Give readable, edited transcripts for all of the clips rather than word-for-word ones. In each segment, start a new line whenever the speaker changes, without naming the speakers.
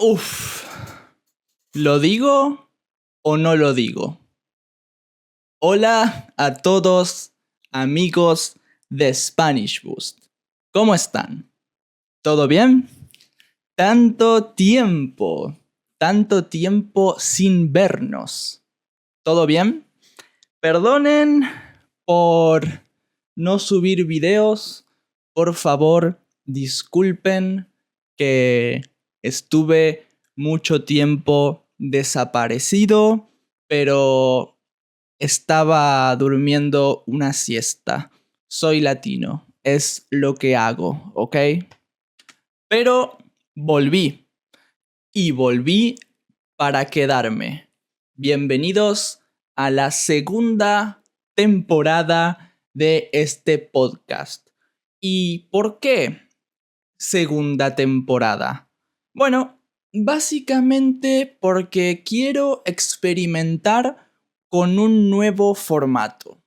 Uf, ¿lo digo o no lo digo? Hola a todos, amigos de Spanish Boost. ¿Cómo están? ¿Todo bien? Tanto tiempo sin vernos. ¿Todo bien? Perdonen por no subir videos. Por favor, disculpen que estuve mucho tiempo desaparecido, pero estaba durmiendo una siesta. Soy latino, es lo que hago, ¿ok? Pero volví, y volví para quedarme. Bienvenidos a la segunda temporada de este podcast. ¿Y por qué segunda temporada? Bueno, básicamente porque quiero experimentar con un nuevo formato,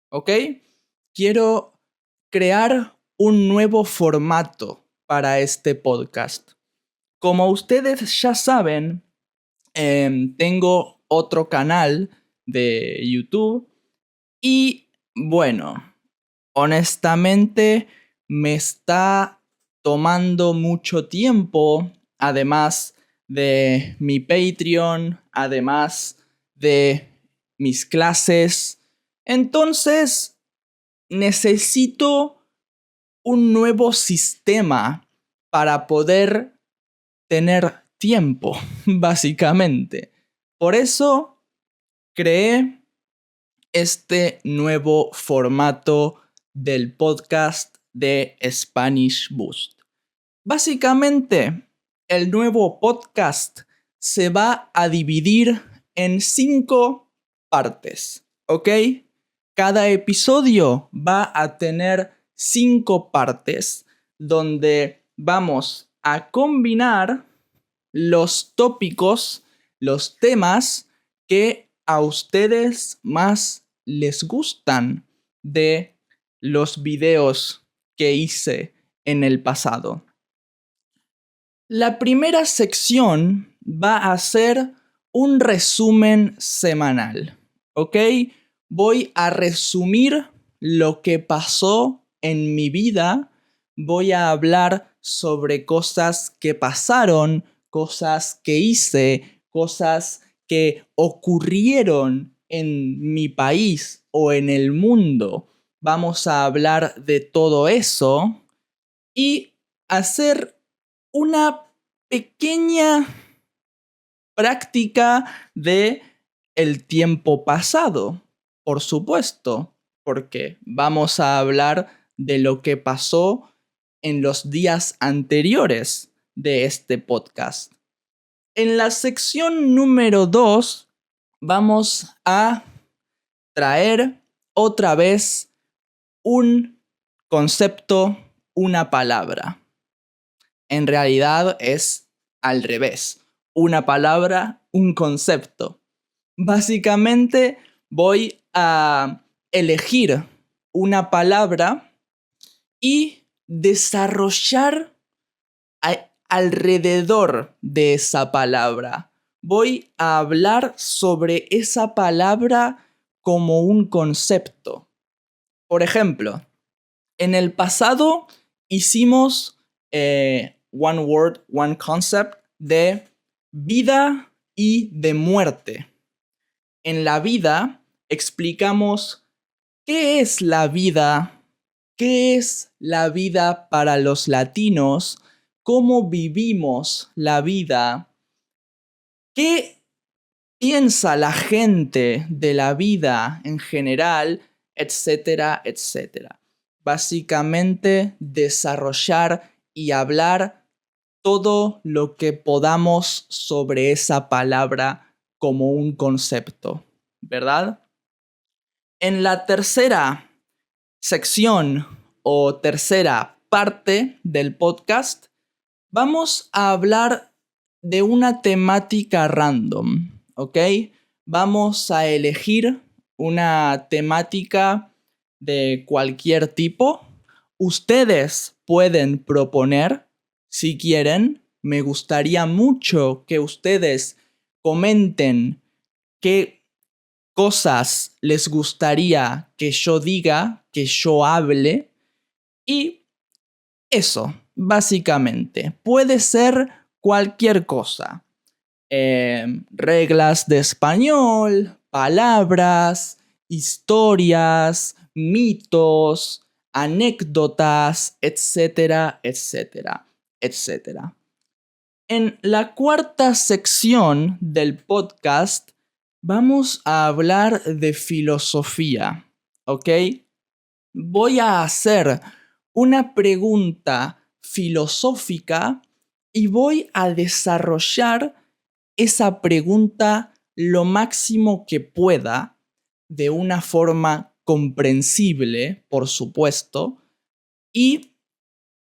¿ok? Quiero crear un nuevo formato para este podcast. Como ustedes ya saben, tengo otro canal de YouTube y bueno, honestamente me está tomando mucho tiempo, además de mi Patreon, además de mis clases. Entonces, necesito un nuevo sistema para poder tener tiempo, básicamente. Por eso creé este nuevo formato del podcast de Spanish Boost. Básicamente, el nuevo podcast se va a dividir en 5 partes, ¿ok? Cada episodio va a tener 5 partes donde vamos a combinar los tópicos, los temas que a ustedes más les gustan de los videos que hice en el pasado. La primera sección va a ser un resumen semanal, ¿ok? Voy a resumir lo que pasó en mi vida. Voy a hablar sobre cosas que pasaron, cosas que hice, cosas que ocurrieron en mi país o en el mundo. Vamos a hablar de todo eso y hacer una pequeña práctica de el tiempo pasado, por supuesto, porque vamos a hablar de lo que pasó en los días anteriores de este podcast. En la sección número 2 vamos a traer otra vez un concepto, una palabra. En realidad es al revés. Una palabra, un concepto. Básicamente voy a elegir una palabra y desarrollar alrededor de esa palabra. Voy a hablar sobre esa palabra como un concepto. Por ejemplo, en el pasado hicimos One Word, One Concept de vida y de muerte. En la vida explicamos qué es la vida, qué es la vida para los latinos, cómo vivimos la vida, qué piensa la gente de la vida en general, etcétera, etcétera. Básicamente desarrollar y hablar todo lo que podamos sobre esa palabra como un concepto, ¿verdad? En la tercera sección o tercera parte del podcast, vamos a hablar de una temática random, ¿ok? Vamos a elegir una temática de cualquier tipo. Ustedes pueden proponer, si quieren, me gustaría mucho que ustedes comenten qué cosas les gustaría que yo diga, que yo hable. Y eso, básicamente, puede ser cualquier cosa. Reglas de español, palabras, historias, mitos, anécdotas, etcétera, etcétera, etcétera. En la cuarta sección del podcast vamos a hablar de filosofía, ¿ok? Voy a hacer una pregunta filosófica y voy a desarrollar esa pregunta lo máximo que pueda, de una forma comprensible, por supuesto, y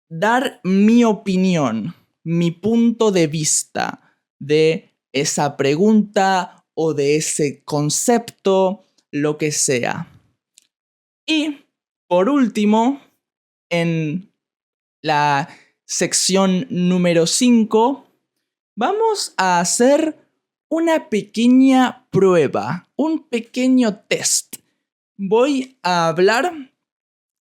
dar mi opinión, mi punto de vista de esa pregunta o de ese concepto, lo que sea. Y, por último, en la sección número 5, vamos a hacer una pequeña prueba, un pequeño test. Voy a hablar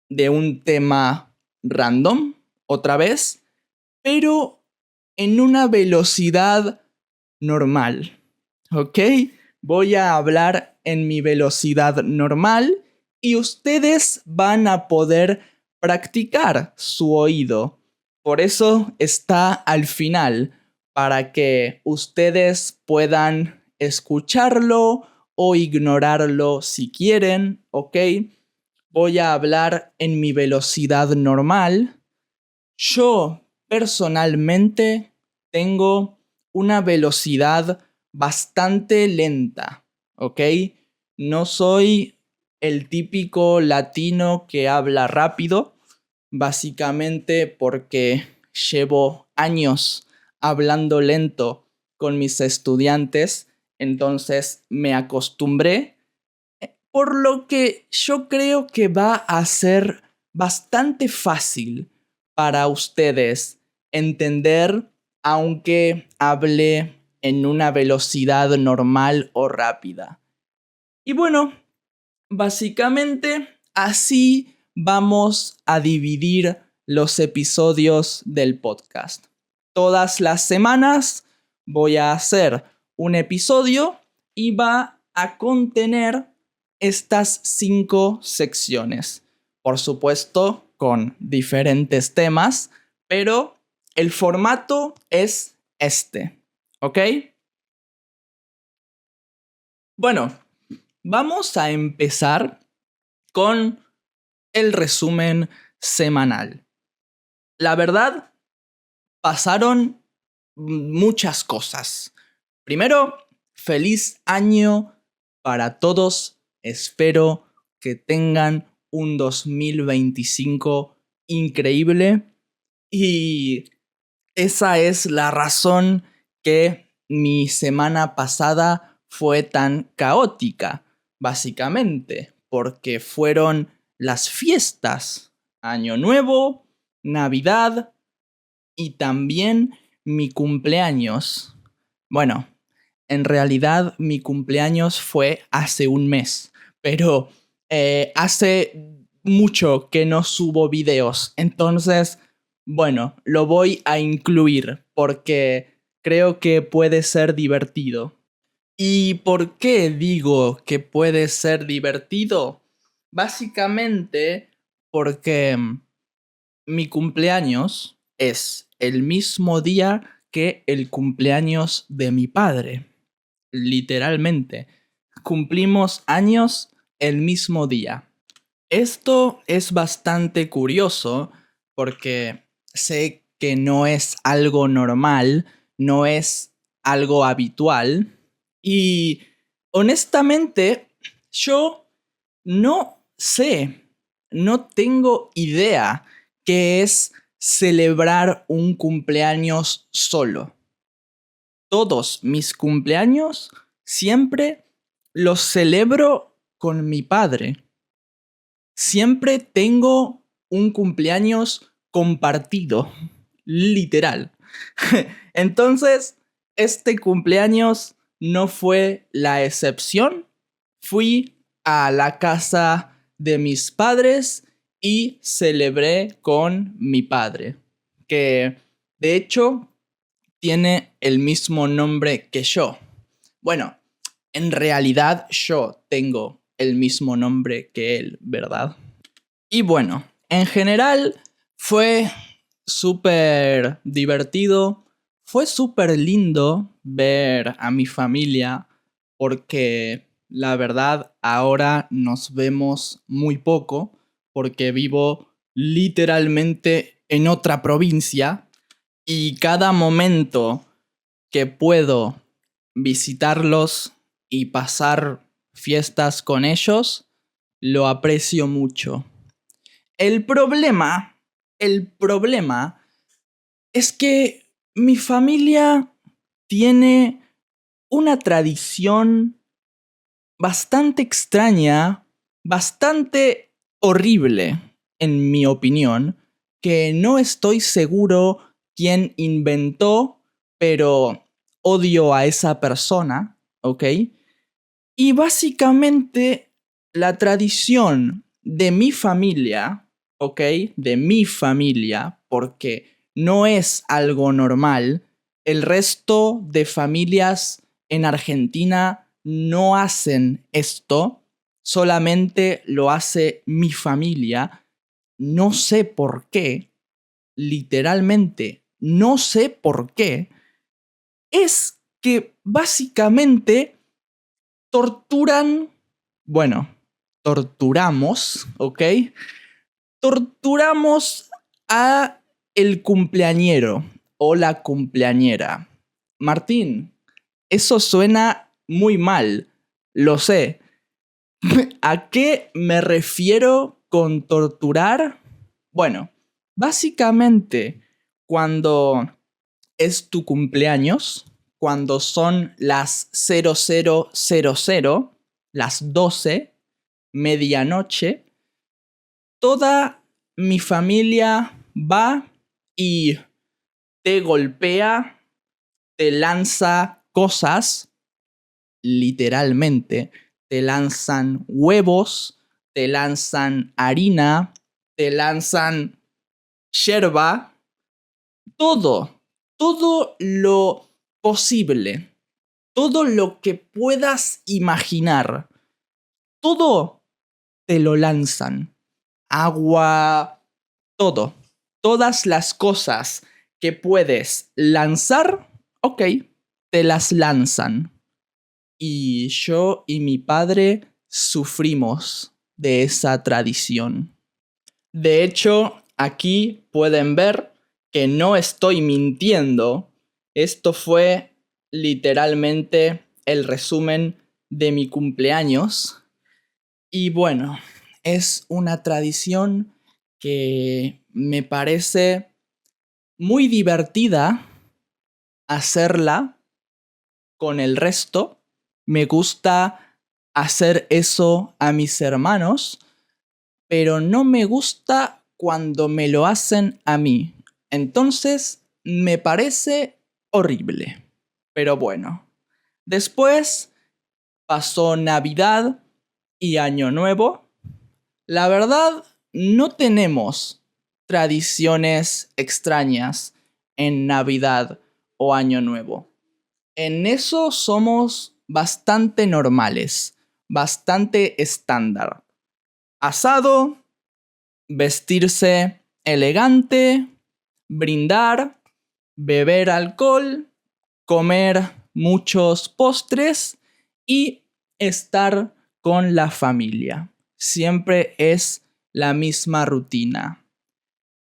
de un tema random, otra vez, pero en una velocidad normal, ¿ok? Voy a hablar en mi velocidad normal y ustedes van a poder practicar su oído. Por eso está al final, para que ustedes puedan escucharlo o ignorarlo si quieren, ¿ok? Voy a hablar en mi velocidad normal. Yo, personalmente, tengo una velocidad bastante lenta, ¿ok? No soy el típico latino que habla rápido, básicamente porque llevo años hablando lento con mis estudiantes, entonces me acostumbré, por lo que yo creo que va a ser bastante fácil para ustedes entender, aunque hable en una velocidad normal o rápida. Y bueno, básicamente así vamos a dividir los episodios del podcast. Todas las semanas voy a hacer un episodio y va a contener estas 5 secciones. Por supuesto, con diferentes temas, pero el formato es este, ¿ok? Bueno, vamos a empezar con el resumen semanal. La verdad, pasaron muchas cosas. Primero, feliz año para todos. Espero que tengan un 2025 increíble. Y esa es la razón que mi semana pasada fue tan caótica, básicamente, porque fueron las fiestas, Año Nuevo, Navidad y también mi cumpleaños. Bueno, en realidad mi cumpleaños fue hace un mes, pero hace mucho que no subo videos, entonces, bueno, lo voy a incluir porque creo que puede ser divertido. ¿Y por qué digo que puede ser divertido? Básicamente porque mi cumpleaños es el mismo día que el cumpleaños de mi padre. Literalmente. Cumplimos años el mismo día. Esto es bastante curioso porque sé que no es algo normal, no es algo habitual y honestamente yo no sé, no tengo idea qué es celebrar un cumpleaños solo. Todos mis cumpleaños siempre los celebro con mi padre. Siempre tengo un cumpleaños compartido, literal. Entonces, este cumpleaños no fue la excepción. Fui a la casa de mis padres y celebré con mi padre, que de hecho tiene el mismo nombre que yo. Bueno, en realidad yo tengo el mismo nombre que él, ¿verdad? Y bueno, en general fue súper divertido, fue súper lindo ver a mi familia porque la verdad ahora nos vemos muy poco porque vivo literalmente en otra provincia y cada momento que puedo visitarlos y pasar fiestas con ellos, lo aprecio mucho. El problema, el problema es que mi familia tiene una tradición bastante extraña, bastante horrible, en mi opinión, que no estoy seguro quién inventó, pero odio a esa persona, ¿ok? Y básicamente la tradición de mi familia, ¿ok? De mi familia, porque no es algo normal. El resto de familias en Argentina no hacen esto, solamente lo hace mi familia. No sé por qué, literalmente, no sé por qué. Es que básicamente torturan, bueno, torturamos, ¿ok? Torturamos a el cumpleañero o la cumpleañera. Martín, eso suena muy mal, lo sé. ¿A qué me refiero con torturar? Bueno, básicamente cuando es tu cumpleaños, cuando son las 00:00, las 12, medianoche, toda mi familia va y te golpea, te lanza cosas, literalmente, te lanzan huevos, te lanzan harina, te lanzan yerba, todo, todo lo posible, todo lo que puedas imaginar, todo te lo lanzan. Agua, todo. Todas las cosas que puedes lanzar, ok, te las lanzan. Y yo y mi padre sufrimos de esa tradición. De hecho, aquí pueden ver que no estoy mintiendo. Esto fue literalmente el resumen de mi cumpleaños. Y bueno, es una tradición que me parece muy divertida hacerla con el resto. Me gusta hacer eso a mis hermanos, pero no me gusta cuando me lo hacen a mí. Entonces, me parece horrible. Pero bueno, después pasó Navidad y Año Nuevo. La verdad, no tenemos tradiciones extrañas en Navidad o Año Nuevo. En eso somos bastante normales, bastante estándar. Asado, vestirse elegante, brindar, beber alcohol, comer muchos postres y estar con la familia. Siempre es la misma rutina.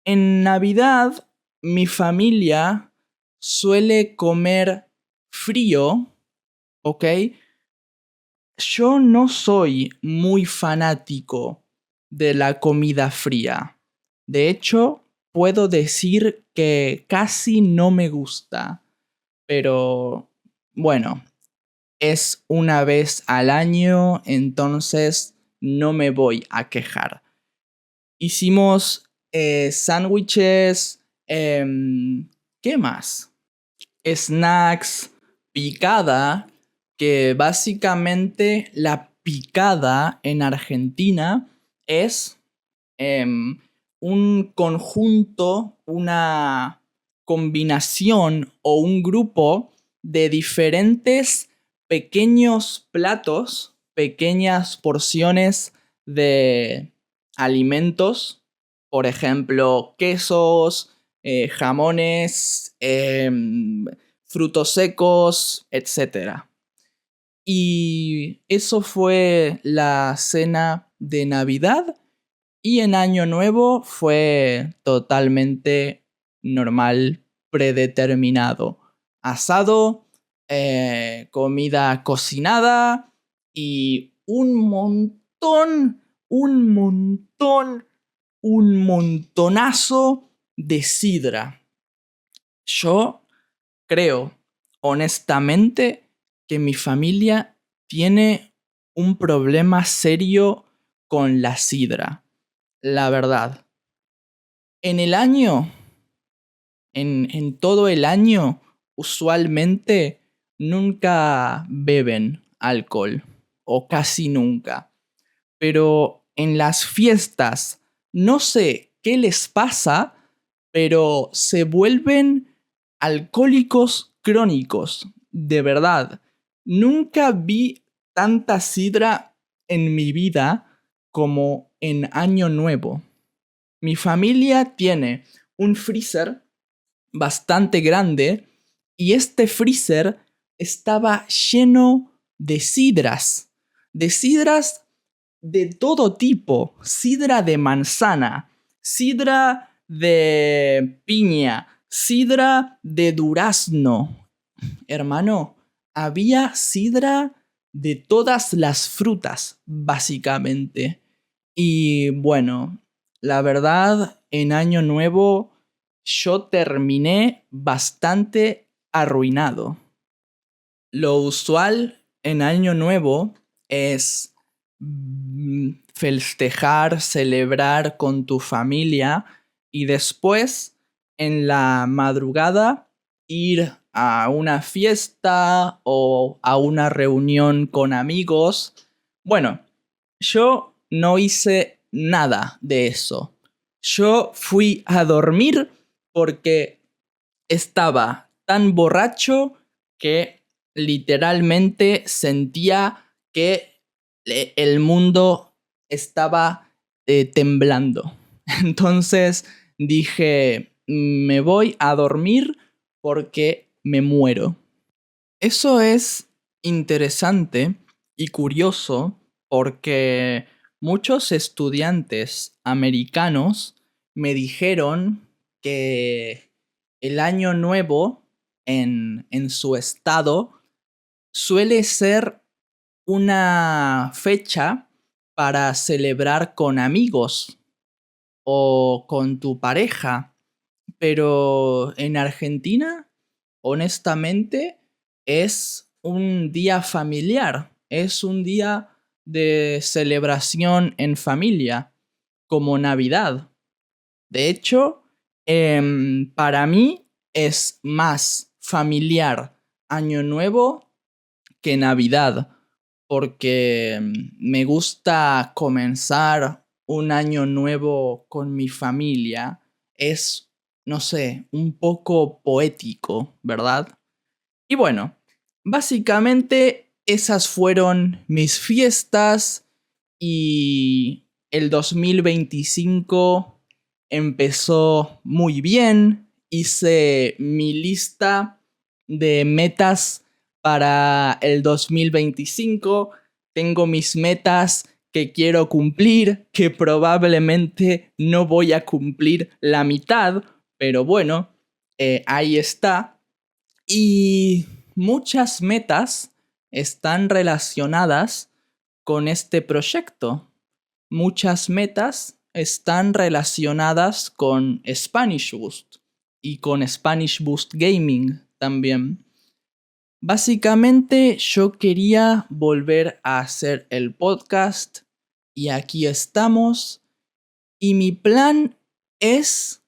En Navidad, mi familia suele comer frío, ¿ok? Yo no soy muy fanático de la comida fría. De hecho, puedo decir que casi no me gusta. Pero bueno, es una vez al año, entonces no me voy a quejar. Hicimos sándwiches, ¿Qué más? Snacks, picada, que básicamente la picada en Argentina es un conjunto, una combinación o un grupo de diferentes pequeños platos, pequeñas porciones de alimentos, por ejemplo, quesos, jamones, frutos secos, etc. Y eso fue la cena de Navidad y en Año Nuevo fue totalmente normal, predeterminado. Asado, comida cocinada y un montonazo de sidra. Yo creo, honestamente, que mi familia tiene un problema serio con la sidra. La verdad. En el año, en todo el año, usualmente nunca beben alcohol. O casi nunca. Pero en las fiestas, no sé qué les pasa, pero se vuelven alcohólicos crónicos. De verdad. Nunca vi tanta sidra en mi vida como en Año Nuevo. Mi familia tiene un freezer bastante grande y este freezer estaba lleno de sidras de todo tipo, sidra de manzana, sidra de piña, sidra de durazno. Hermano, había sidra de todas las frutas, básicamente. Y bueno, la verdad, en Año Nuevo yo terminé bastante arruinado. Lo usual en Año Nuevo es festejar, celebrar con tu familia y después en la madrugada ir a una fiesta o a una reunión con amigos. Bueno, yo no hice nada de eso. Yo fui a dormir porque estaba tan borracho que literalmente sentía que el mundo estaba temblando. Entonces dije, me voy a dormir porque me muero. Eso es interesante y curioso porque muchos estudiantes americanos me dijeron que el año nuevo en su estado suele ser una fecha para celebrar con amigos o con tu pareja. Pero en Argentina, honestamente, es un día familiar, es un día de celebración en familia, como Navidad. De hecho, para mí es más familiar Año Nuevo que Navidad, porque me gusta comenzar un año nuevo con mi familia. Es, no sé, un poco poético, ¿verdad? Y bueno, básicamente esas fueron mis fiestas y el 2025 empezó muy bien. Hice mi lista de metas para el 2025. Tengo mis metas que quiero cumplir, que probablemente no voy a cumplir la mitad, pero bueno, ahí está. Y muchas metas están relacionadas con este proyecto. Muchas metas están relacionadas con Spanish Boost y con Spanish Boost Gaming también. Básicamente yo quería volver a hacer el podcast y aquí estamos. Y mi plan es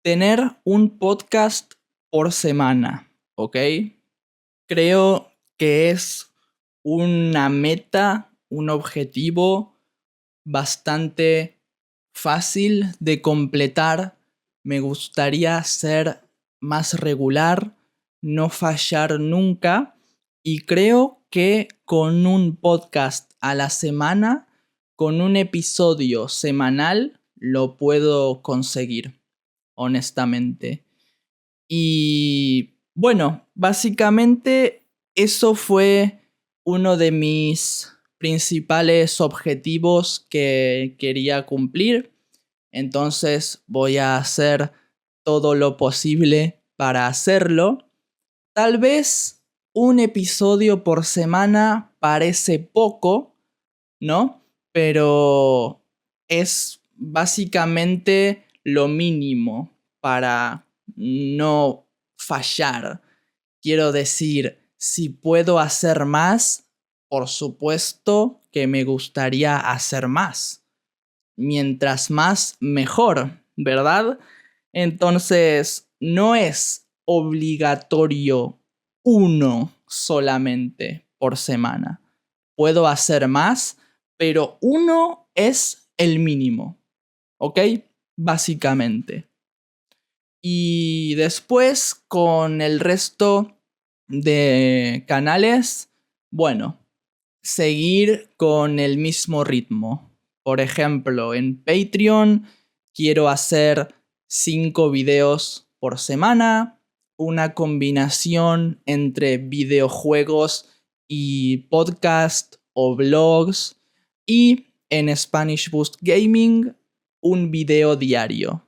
tener un podcast por semana, ¿ok? Creo que es una meta, un objetivo bastante fácil de completar. Me gustaría ser más regular, no fallar nunca y creo que con un podcast a la semana, con un episodio semanal, lo puedo conseguir, honestamente. Y bueno, básicamente eso fue uno de mis principales objetivos que quería cumplir. Entonces voy a hacer todo lo posible para hacerlo. Tal vez un episodio por semana parece poco, ¿no? Pero es básicamente lo mínimo para no fallar. Quiero decir, si puedo hacer más, por supuesto que me gustaría hacer más. Mientras más, mejor, ¿verdad? Entonces, no es obligatorio uno solamente por semana. Puedo hacer más, pero uno es el mínimo, ¿ok? Básicamente. Y después con el resto de canales, bueno, seguir con el mismo ritmo. Por ejemplo, en Patreon quiero hacer 5 videos por semana, una combinación entre videojuegos y podcast o blogs, y en Spanish Boost Gaming un video diario.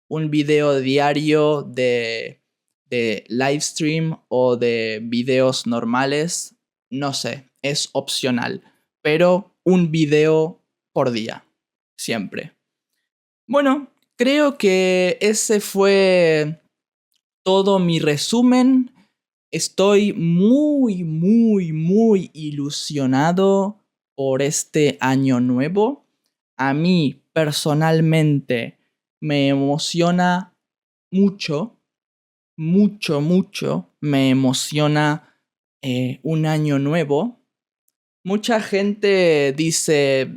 Un video diario de live stream o de videos normales, no sé, es opcional, pero un video por día, siempre. Bueno, creo que ese fue todo mi resumen. Estoy muy, muy, muy ilusionado por este año nuevo. A mí personalmente me emociona mucho, mucho, mucho. Me emociona un año nuevo. Mucha gente dice,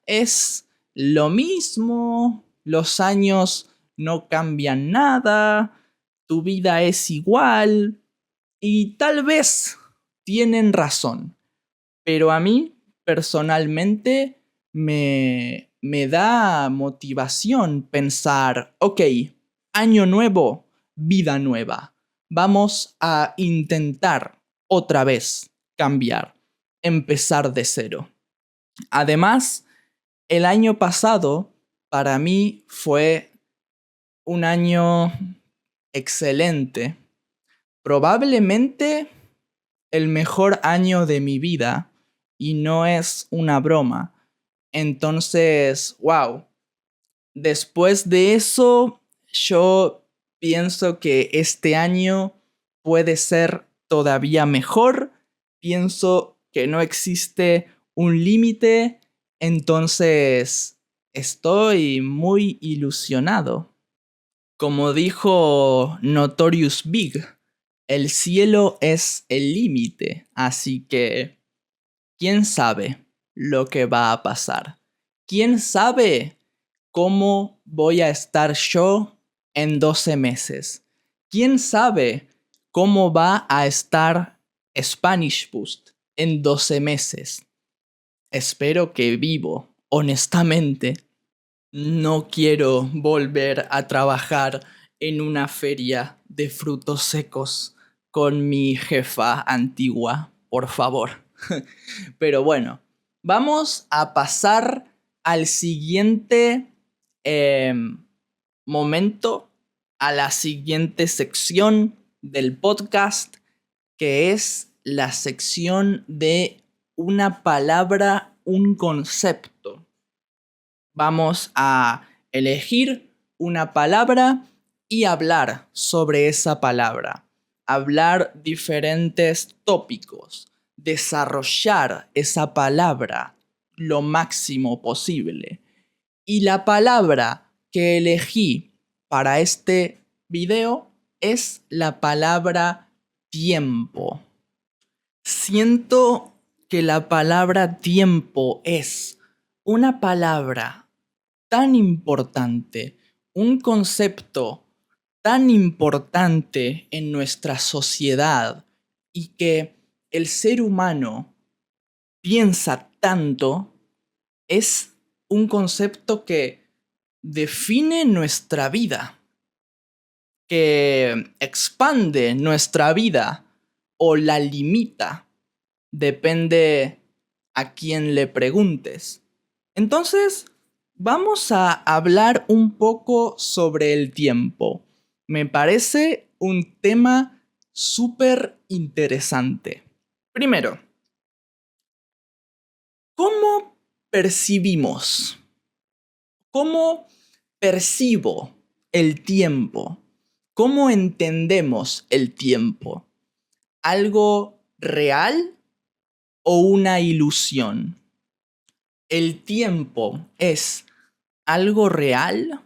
es lo mismo, los años no cambian nada, tu vida es igual, y tal vez tienen razón, pero a mí personalmente me da motivación pensar, ok, año nuevo, vida nueva, vamos a intentar otra vez cambiar, empezar de cero. Además, el año pasado para mí fue un año excelente, probablemente el mejor año de mi vida, y no es una broma. Entonces, wow, después de eso, yo pienso que este año puede ser todavía mejor. Pienso que no existe un límite, entonces estoy muy ilusionado. Como dijo Notorious Big, el cielo es el límite, así que ¿quién sabe lo que va a pasar? ¿Quién sabe cómo voy a estar yo en 12 meses? ¿Quién sabe cómo va a estar Spanish Boost en 12 meses? Espero que vivo, honestamente. No quiero volver a trabajar en una feria de frutos secos con mi jefa antigua, por favor. Pero bueno, vamos a pasar al siguiente momento, a la siguiente sección del podcast, que es la sección de una palabra, un concepto. Vamos a elegir una palabra y hablar sobre esa palabra. Hablar diferentes tópicos. Desarrollar esa palabra lo máximo posible. Y la palabra que elegí para este video es la palabra tiempo. Siento que la palabra tiempo es una palabra tan importante, un concepto tan importante en nuestra sociedad y que el ser humano piensa tanto, es un concepto que define nuestra vida, que expande nuestra vida o la limita, depende a quién le preguntes. Entonces, vamos a hablar un poco sobre el tiempo. Me parece un tema súper interesante. Primero, ¿cómo percibimos? ¿Cómo percibo el tiempo? ¿Cómo entendemos el tiempo? ¿Algo real o una ilusión? ¿El tiempo es algo real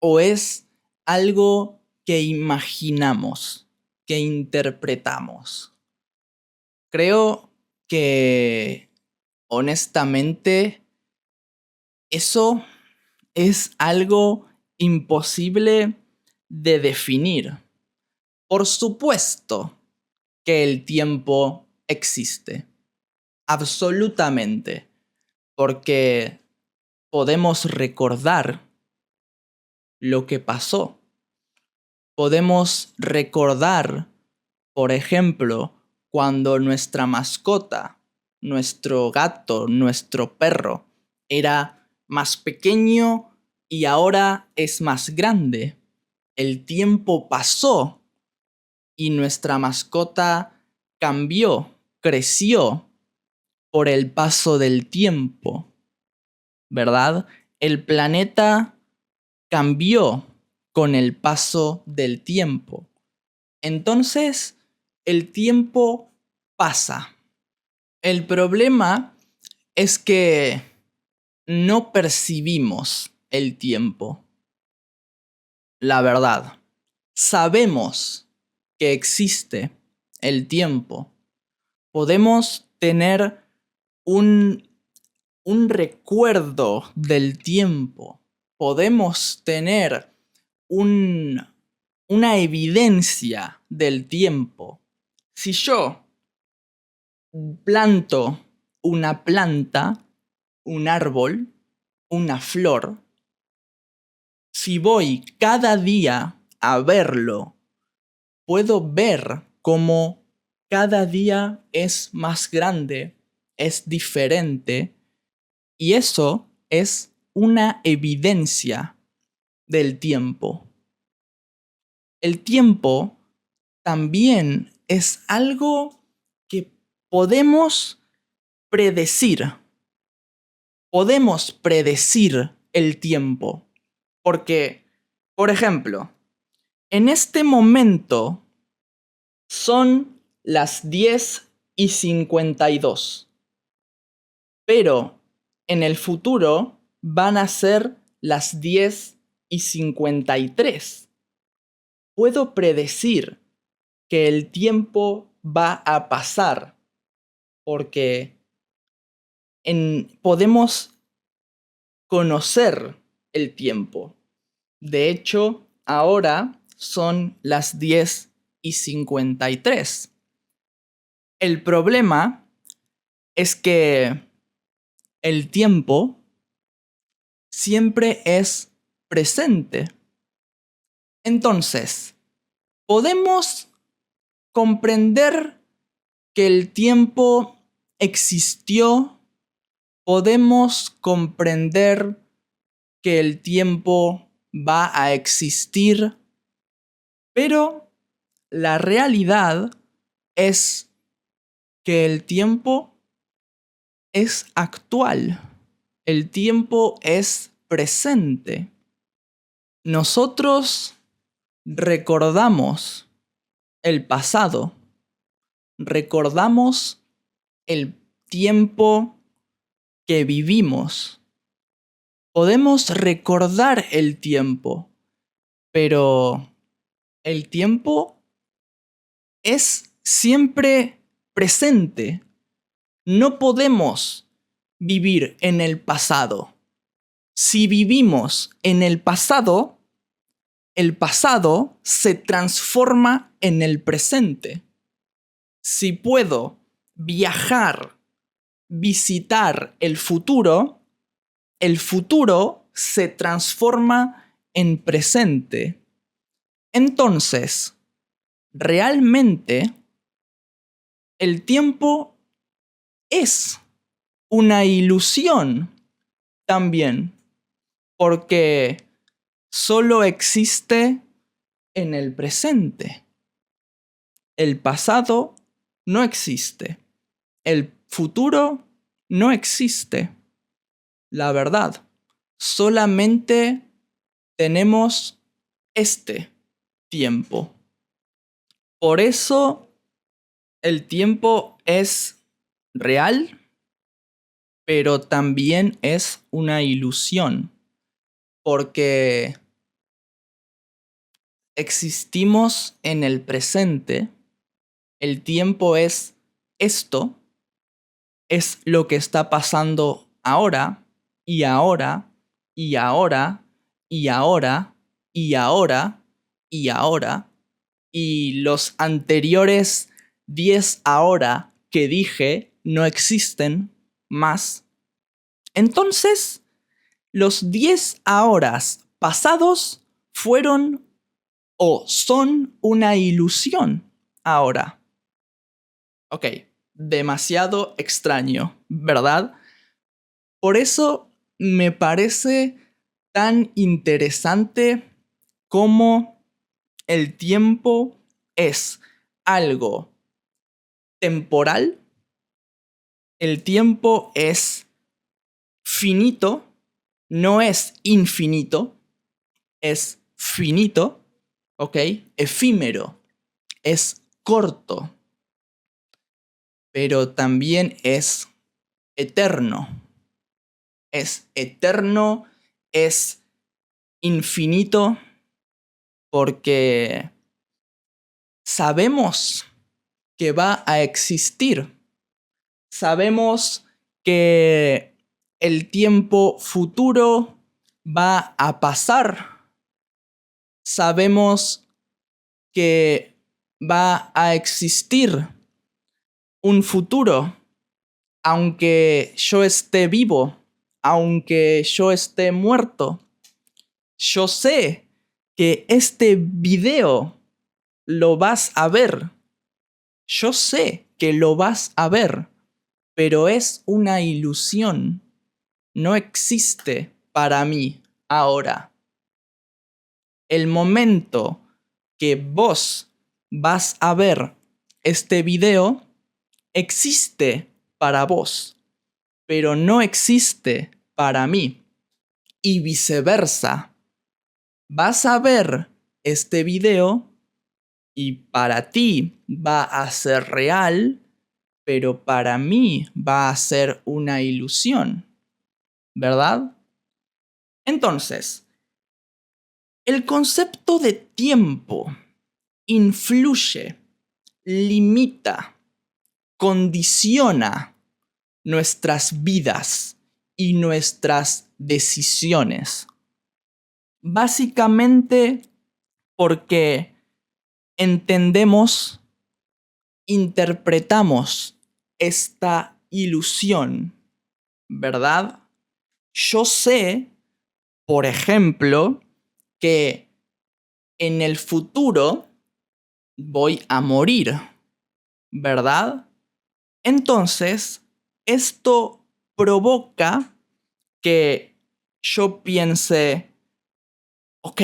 o es algo que imaginamos, que interpretamos? Creo que, honestamente, eso es algo imposible de definir. Por supuesto que el tiempo existe, absolutamente, porque podemos recordar lo que pasó. Podemos recordar, por ejemplo, cuando nuestra mascota, nuestro gato, nuestro perro, era más pequeño y ahora es más grande. El tiempo pasó y nuestra mascota cambió, creció por el paso del tiempo, ¿verdad? El planeta cambió con el paso del tiempo. Entonces, el tiempo pasa. El problema es que no percibimos el tiempo. La verdad, sabemos que existe el tiempo. Podemos tener un recuerdo del tiempo. Podemos tener una evidencia del tiempo. Si yo planto una planta, un árbol, una flor, si voy cada día a verlo, puedo ver cómo cada día es más grande, es diferente, y eso es una evidencia del tiempo. El tiempo también es algo que podemos predecir. Podemos predecir el tiempo. Porque, por ejemplo, en este momento son las 10:52. Pero en el futuro van a ser las 10:53. Puedo predecir que el tiempo va a pasar porque podemos conocer el tiempo. De hecho, ahora son las 10:53. El problema es que el tiempo siempre es presente. Entonces, podemos comprender que el tiempo existió. Podemos comprender que el tiempo va a existir, pero la realidad es que el tiempo es actual, el tiempo es presente. Nosotros recordamos el pasado, recordamos el tiempo que vivimos. Podemos recordar el tiempo, pero El tiempo es siempre presente. No podemos vivir en el pasado. Si vivimos en el pasado se transforma en el presente. Si puedo viajar, visitar el futuro se transforma en presente. Entonces, realmente, el tiempo es una ilusión también, porque solo existe en el presente. El pasado no existe. El futuro no existe. La verdad, solamente tenemos este tiempo. Por eso el tiempo es real, pero también es una ilusión, porque existimos en el presente. El tiempo es esto, es lo que está pasando ahora, y ahora, y ahora, y ahora, y ahora, y ahora, y los anteriores 10 ahora que dije no existen más. Entonces, los 10 ahoras pasados fueron o son una ilusión ahora. Ok, demasiado extraño, ¿verdad? Por eso me parece tan interesante cómo el tiempo es algo temporal, el tiempo es finito, no es infinito, es finito, ¿ok? Efímero, es corto, pero también es eterno. Es eterno, es infinito, porque sabemos que va a existir. Sabemos que el tiempo futuro va a pasar. Sabemos que va a existir un futuro, aunque yo esté vivo, aunque yo esté muerto. Yo sé que este video lo vas a ver. Yo sé que lo vas a ver, pero es una ilusión. No existe para mí ahora. El momento que vos vas a ver este video existe para vos, pero no existe para mí. Y viceversa. Vas a ver este video y para ti va a ser real, pero para mí va a ser una ilusión, ¿verdad? Entonces, el concepto de tiempo influye, limita, condiciona nuestras vidas y nuestras decisiones. Básicamente porque entendemos, interpretamos esta ilusión, ¿verdad? Yo sé, por ejemplo, que en el futuro voy a morir, ¿verdad? Entonces, esto provoca que yo piense, ok,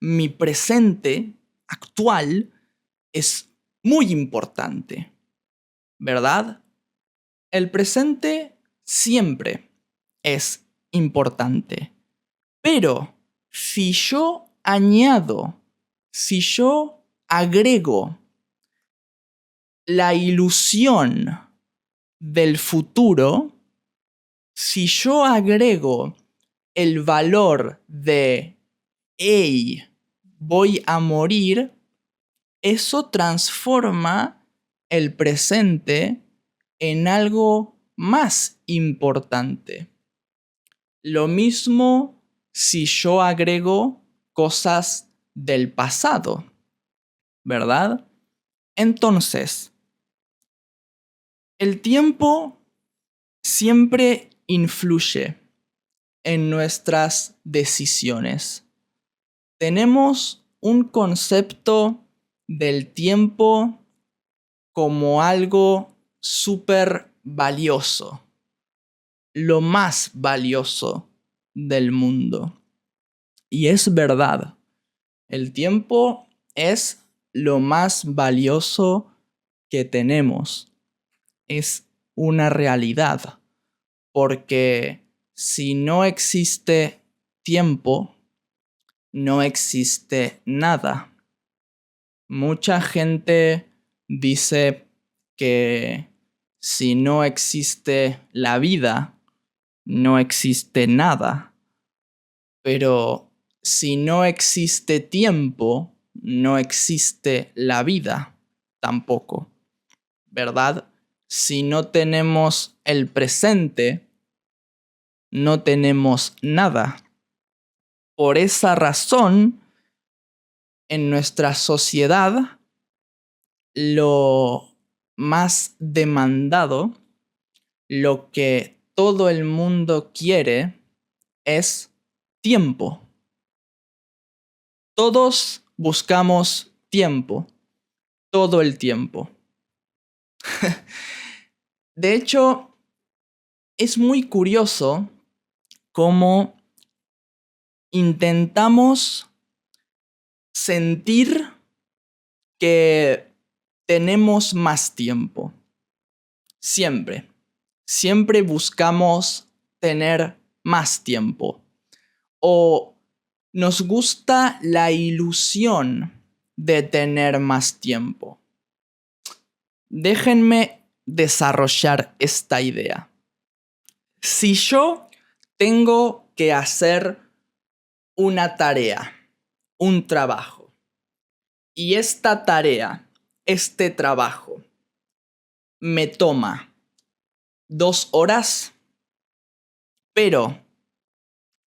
mi presente actual es muy importante, ¿verdad? El presente siempre es importante, pero si yo añado, si yo agrego la ilusión del futuro, si yo agrego el valor de, hey, voy a morir, eso transforma el presente en algo más importante. Lo mismo si yo agrego cosas del pasado, ¿verdad? Entonces, el tiempo siempre influye en nuestras decisiones. Tenemos un concepto del tiempo como algo súper valioso, lo más valioso del mundo. Y es verdad, el tiempo es lo más valioso que tenemos. Es una realidad, porque si no existe tiempo, no existe nada. Mucha gente dice que si no existe la vida, no existe nada. Pero si no existe tiempo, no existe la vida tampoco, ¿verdad? Si no tenemos el presente, no tenemos nada. Por esa razón, en nuestra sociedad, lo más demandado, lo que todo el mundo quiere, es tiempo. Todos buscamos tiempo, todo el tiempo. De hecho, es muy curioso cómo intentamos sentir que tenemos más tiempo. Siempre. Siempre buscamos tener más tiempo. O nos gusta la ilusión de tener más tiempo. Déjenme desarrollar esta idea. Si yo tengo que hacer una tarea, un trabajo, y esta tarea, este trabajo, me toma 2 horas, pero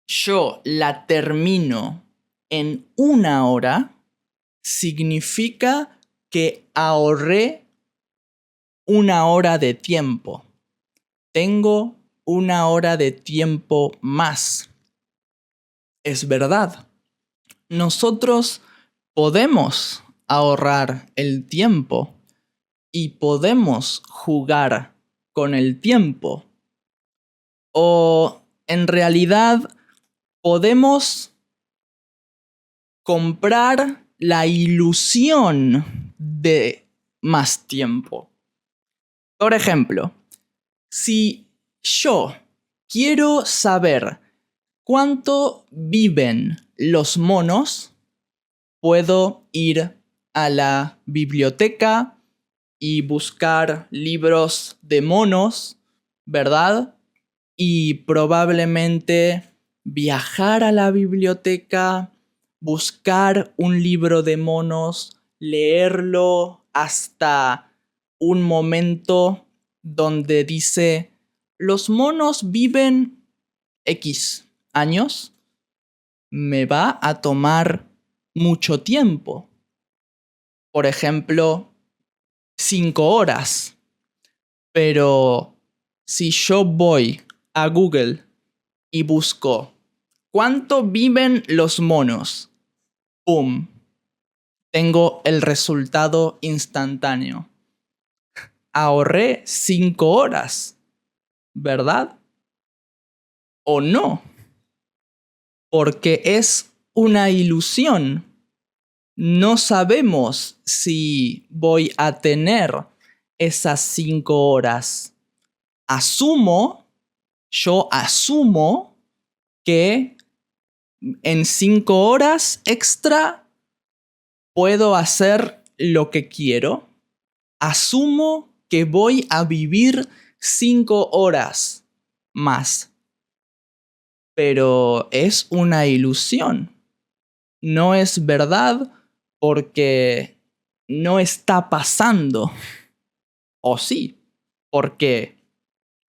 yo la termino en 1 hora, significa que ahorré 1 hora de tiempo. Tengo 1 hora de tiempo más. Es verdad. Nosotros podemos ahorrar el tiempo y podemos jugar con el tiempo. O en realidad podemos comprar la ilusión de más tiempo. Por ejemplo, si yo quiero saber cuánto viven los monos, puedo ir a la biblioteca y buscar libros de monos, ¿verdad? Y probablemente viajar a la biblioteca, buscar un libro de monos, leerlo hasta un momento donde dice, los monos viven X años, me va a tomar mucho tiempo. Por ejemplo, 5 horas. Pero si yo voy a Google y busco ¿cuánto viven los monos? ¡Pum! Tengo el resultado instantáneo. Ahorré 5 horas, ¿verdad? ¿O no? Porque es una ilusión. No sabemos si voy a tener esas 5 horas. Yo asumo que en 5 horas extra puedo hacer lo que quiero. Asumo que voy a vivir 5 horas más. Pero es una ilusión. no es verdad porque no está pasando. O sí, porque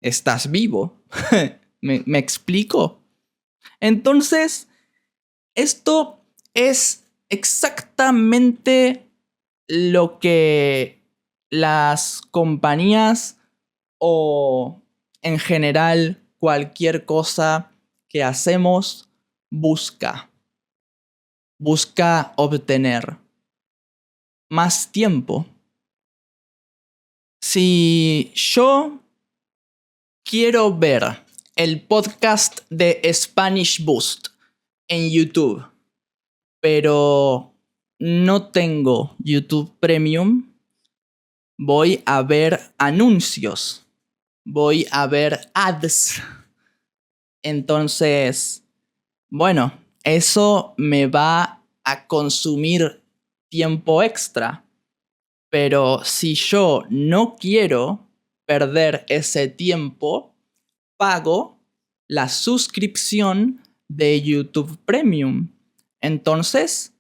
estás vivo. ¿Me explico? Entonces, esto es exactamente lo que las compañías o en general cualquier cosa que hacemos busca obtener más tiempo. Si yo quiero ver el podcast de Spanish Boost en YouTube, pero no tengo YouTube Premium, voy a ver anuncios, voy a ver ads. Entonces, bueno, eso me va a consumir tiempo extra. Pero si yo no quiero perder ese tiempo, pago la suscripción de YouTube Premium. Entonces,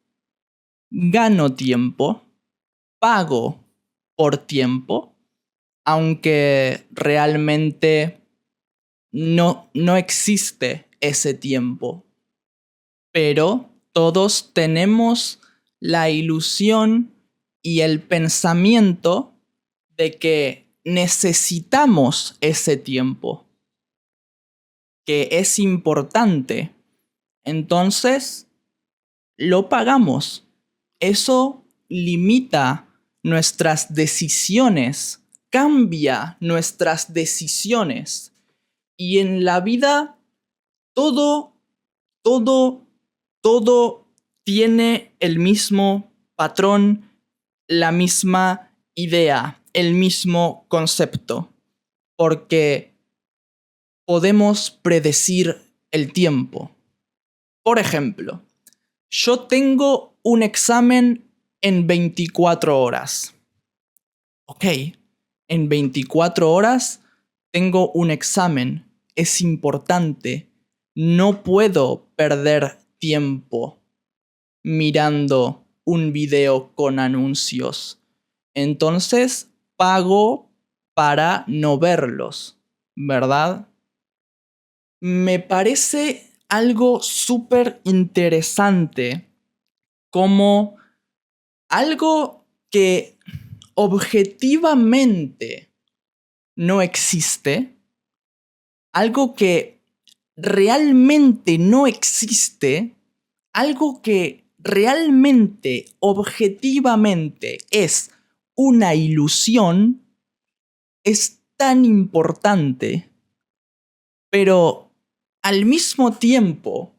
gano tiempo, pago por tiempo, aunque realmente no existe ese tiempo. Pero todos tenemos la ilusión y el pensamiento de que necesitamos ese tiempo, que es importante. Entonces, lo pagamos. Eso limita nuestras decisiones, cambia nuestras decisiones. Y en la vida, todo, todo, todo tiene el mismo patrón, la misma idea, el mismo concepto. Porque podemos predecir el tiempo. Por ejemplo, yo tengo un examen en 24 horas. Ok, en 24 horas tengo un examen. Es importante. No puedo perder tiempo mirando un video con anuncios. Entonces pago para no verlos, ¿verdad? Me parece algo súper interesante como algo que objetivamente no existe, algo que realmente no existe, algo que realmente, objetivamente es una ilusión, es tan importante, pero al mismo tiempo,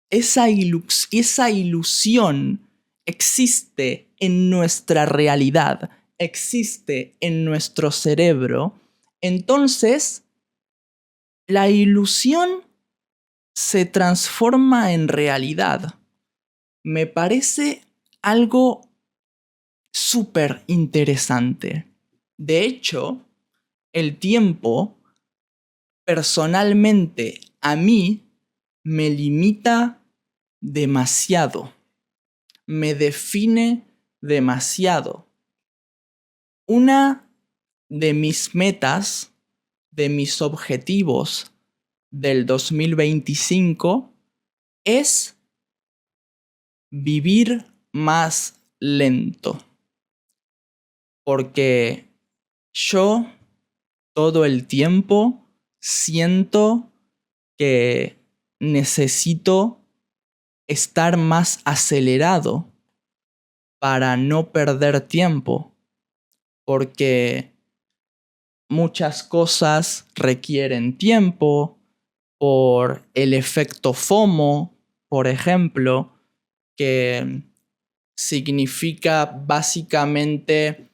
esa ilusión existe en nuestra realidad, existe en nuestro cerebro. Entonces, la ilusión se transforma en realidad. Me parece algo súper interesante. De hecho, el tiempo, personalmente, a mí, me limita demasiado. Me define demasiado. Una de mis metas, de mis objetivos del 2025 es vivir más lento. Porque yo todo el tiempo siento que necesito estar más acelerado para no perder tiempo, porque muchas cosas requieren tiempo por el efecto FOMO, por ejemplo, que significa básicamente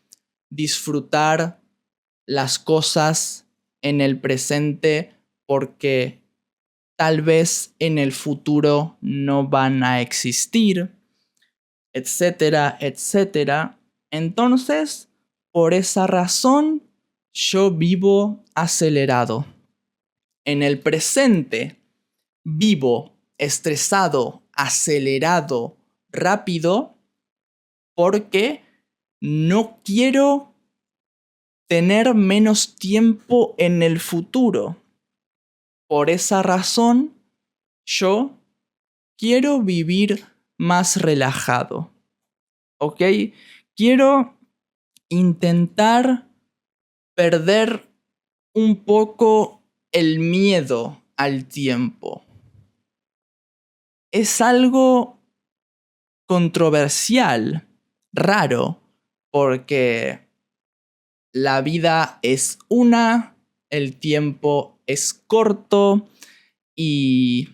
disfrutar las cosas en el presente porque tal vez en el futuro no van a existir, etcétera, etcétera. Entonces, por esa razón, yo vivo acelerado. En el presente, vivo estresado, acelerado, rápido porque no quiero tener menos tiempo en el futuro. Por esa razón, yo quiero vivir más relajado, ¿ok? Quiero intentar perder un poco el miedo al tiempo. Es algo controversial, raro, porque la vida es una, el tiempo es corto y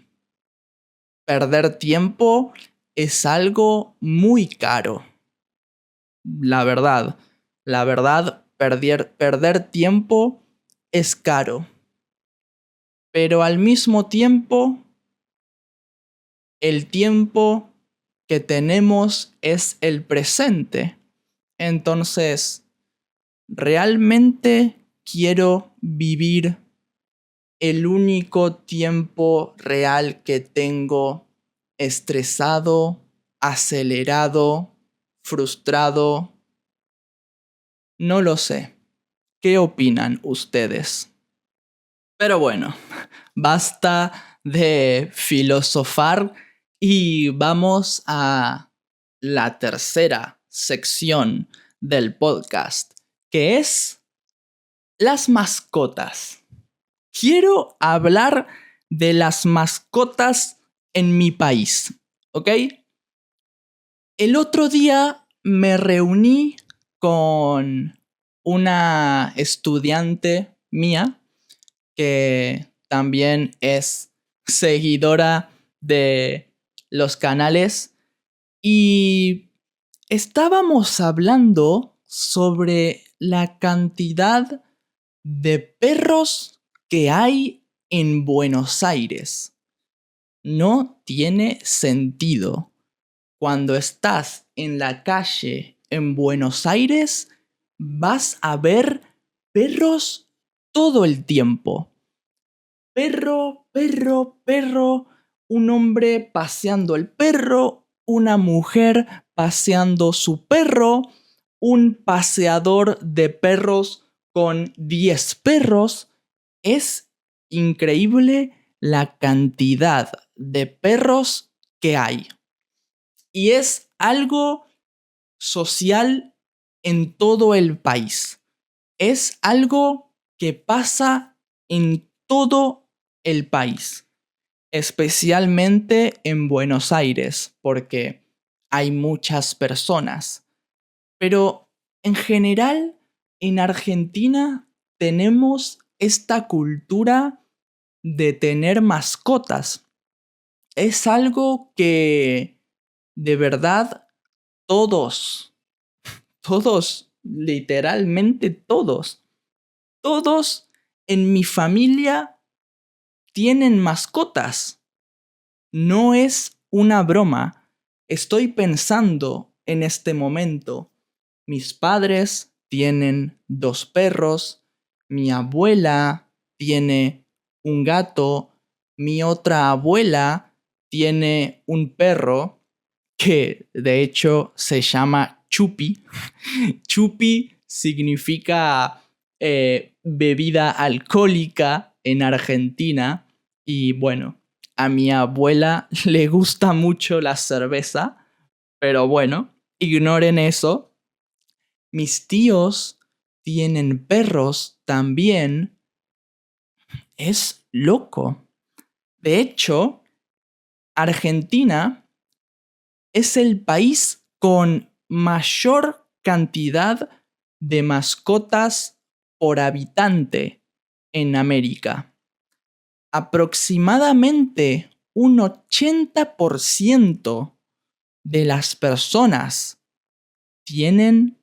perder tiempo es algo muy caro. La verdad, perder tiempo es caro. Pero al mismo tiempo, el tiempo que tenemos es el presente. Entonces, realmente quiero vivir el único tiempo real que tengo estresado, acelerado, frustrado. No lo sé. ¿Qué opinan ustedes? Pero bueno, basta de filosofar y vamos a la tercera sección del podcast, que es las mascotas. Quiero hablar de las mascotas en mi país, ¿ok? El otro día me reuní con una estudiante mía que también es seguidora de los canales y estábamos hablando sobre la cantidad de perros que hay en Buenos Aires. No tiene sentido. Cuando estás en la calle en Buenos Aires, vas a ver perros todo el tiempo. Perro, perro, perro, un hombre paseando el perro, una mujer paseando su perro, un paseador de perros con 10 perros. Es increíble la cantidad de perros que hay. Y es algo social en todo el país. Es algo que pasa en todo el país, especialmente en Buenos Aires, porque hay muchas personas. Pero en general, en Argentina tenemos esta cultura de tener mascotas. Es algo que de verdad todos, literalmente todos en mi familia tienen mascotas. No es una broma. Estoy pensando en este momento. Mis padres tienen 2 perros. Mi abuela tiene un gato. Mi otra abuela tiene un perro que de hecho se llama Chupi. Chupi significa bebida alcohólica en Argentina. Y bueno, a mi abuela le gusta mucho la cerveza. Pero bueno, ignoren eso. Mis tíos tienen perros también. Es loco. De hecho, Argentina es el país con mayor cantidad de mascotas por habitante en América. Aproximadamente un 80% de las personas tienen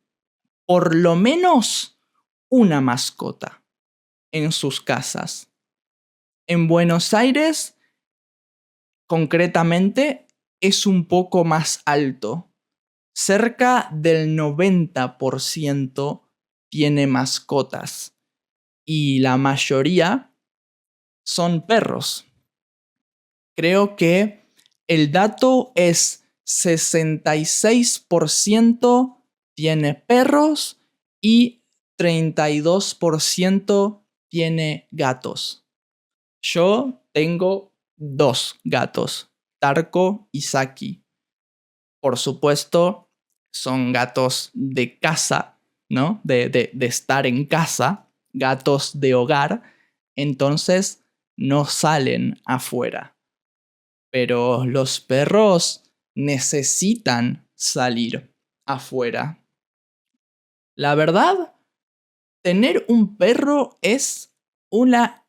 por lo menos una mascota en sus casas. En Buenos Aires, concretamente, es un poco más alto. Cerca del 90% tiene mascotas y la mayoría son perros. Creo que el dato es 66% tiene perros y 32% tiene gatos. Yo tengo 2 gatos, Tarko y Saki. Por supuesto, son gatos de casa, ¿no? De estar en casa, gatos de hogar. Entonces, no salen afuera. Pero los perros necesitan salir afuera. La verdad, tener un perro es una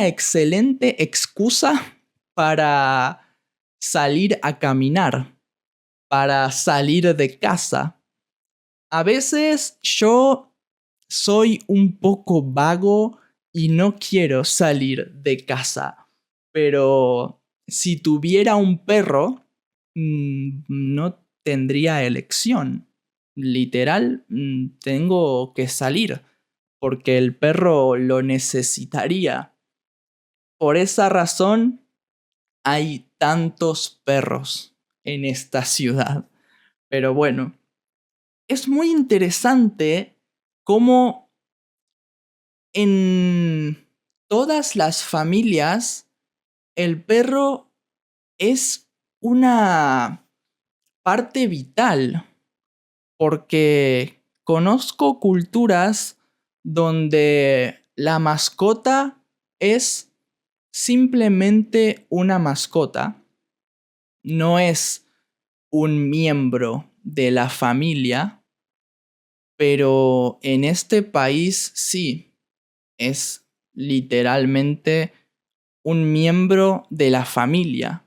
excelente excusa para salir a caminar, para salir de casa. A veces yo soy un poco vago y no quiero salir de casa, pero si tuviera un perro, no tendría elección. Literal, tengo que salir porque el perro lo necesitaría. Por esa razón hay tantos perros en esta ciudad. Pero bueno, es muy interesante cómo en todas las familias el perro es una parte vital, porque conozco culturas donde la mascota es simplemente una mascota, no es un miembro de la familia, pero en este país sí, es literalmente un miembro de la familia,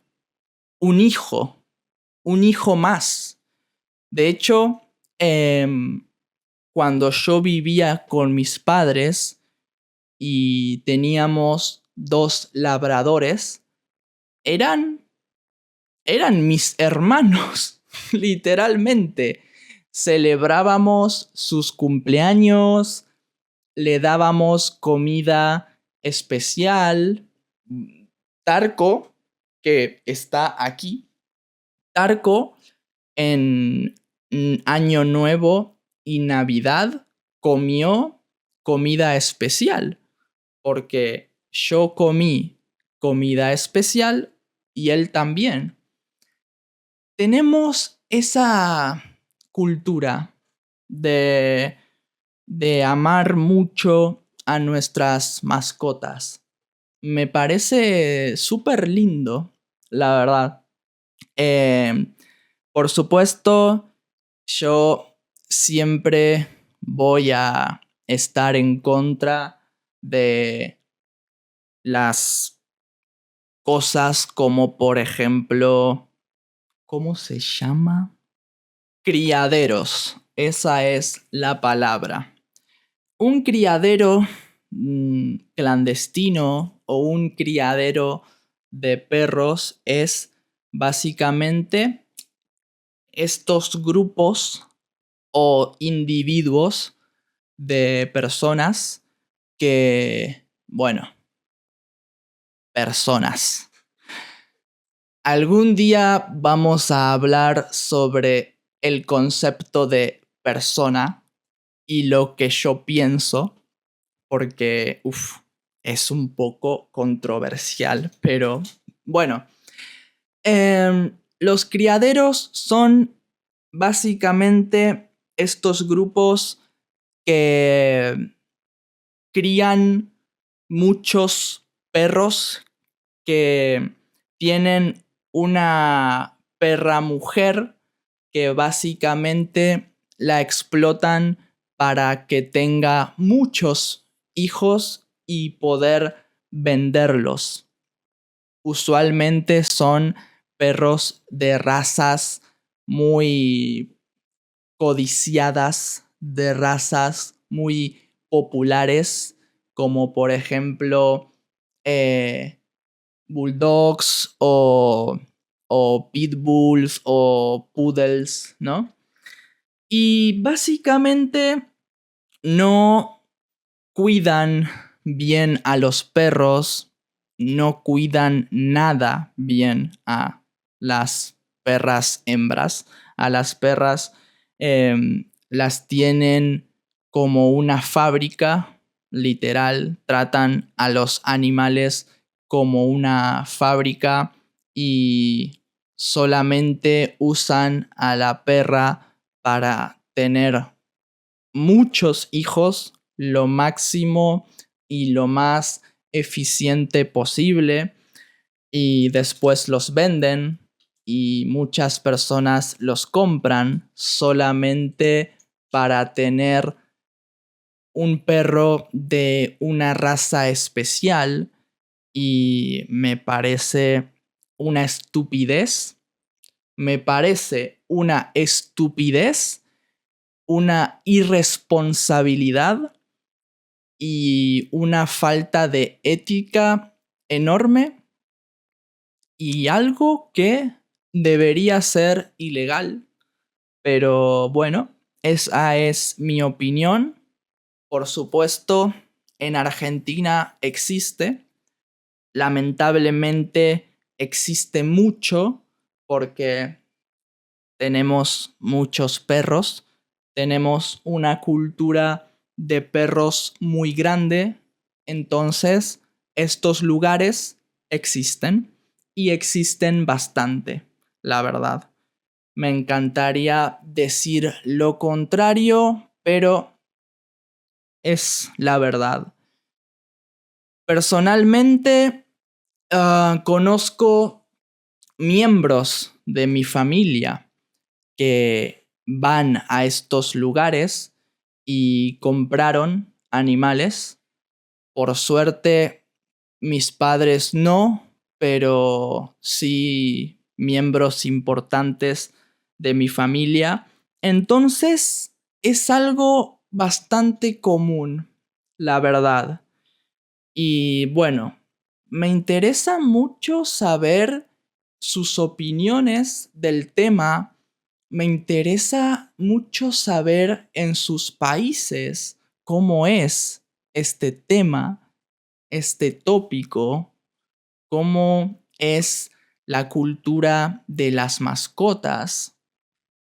un hijo más. De hecho, cuando yo vivía con mis padres y teníamos 2 labradores, eran mis hermanos, literalmente. Celebrábamos sus cumpleaños, le dábamos comida especial. Tarko, que está aquí, Tarko en Año Nuevo y Navidad comió comida especial, porque yo comí comida especial y él también. Tenemos esa cultura de, de amar mucho a nuestras mascotas. Me parece súper lindo, la verdad. Por supuesto, yo siempre voy a estar en contra de las cosas como, por ejemplo, ¿cómo se llama? Criaderos. Esa es la palabra. Un criadero clandestino o un criadero de perros es básicamente estos grupos o individuos de personas que, bueno, personas. Algún día vamos a hablar sobre el concepto de persona y lo que yo pienso, porque es un poco controversial, pero bueno. Los criaderos son básicamente estos grupos que crían muchos perros, que tienen una perra mujer que básicamente la explotan para que tenga muchos hijos y poder venderlos. Usualmente son perros de razas muy codiciadas, de razas muy populares, como por ejemplo bulldogs o pitbulls o poodles, ¿no? Y básicamente no cuidan bien a los perros, no cuidan nada bien a las perras hembras. A las perras las tienen como una fábrica, literal. Tratan a los animales como una fábrica y solamente usan a la perra para tener muchos hijos, lo máximo y lo más eficiente posible, y después los venden y muchas personas los compran solamente para tener un perro de una raza especial, y me parece una estupidez. Me parece una estupidez, una irresponsabilidad y una falta de ética enorme, y algo que debería ser ilegal. Pero bueno, esa es mi opinión. Por supuesto, en Argentina existe. Lamentablemente existe mucho porque tenemos muchos perros. Tenemos una cultura de perros muy grande. Entonces, estos lugares existen y existen bastante, la verdad. Me encantaría decir lo contrario, pero es la verdad. Personalmente, conozco miembros de mi familia que van a estos lugares y compraron animales. Por suerte, mis padres no, pero sí miembros importantes de mi familia. Entonces, es algo bastante común, la verdad. Y bueno, me interesa mucho saber sus opiniones del tema. Me interesa mucho saber en sus países cómo es este tema, este tópico, cómo es la cultura de las mascotas,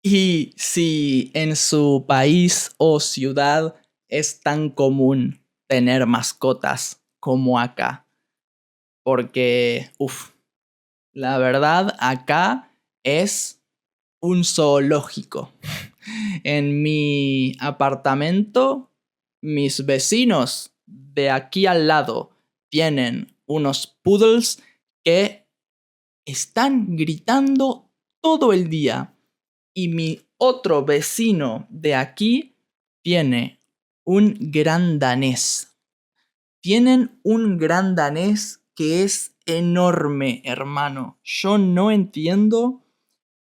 y si en su país o ciudad es tan común tener mascotas como acá. Porque, la verdad, acá es un zoológico. En mi apartamento, mis vecinos de aquí al lado tienen unos poodles que están gritando todo el día. Y mi otro vecino de aquí tiene un gran danés. Tienen un gran danés que es enorme, hermano. Yo no entiendo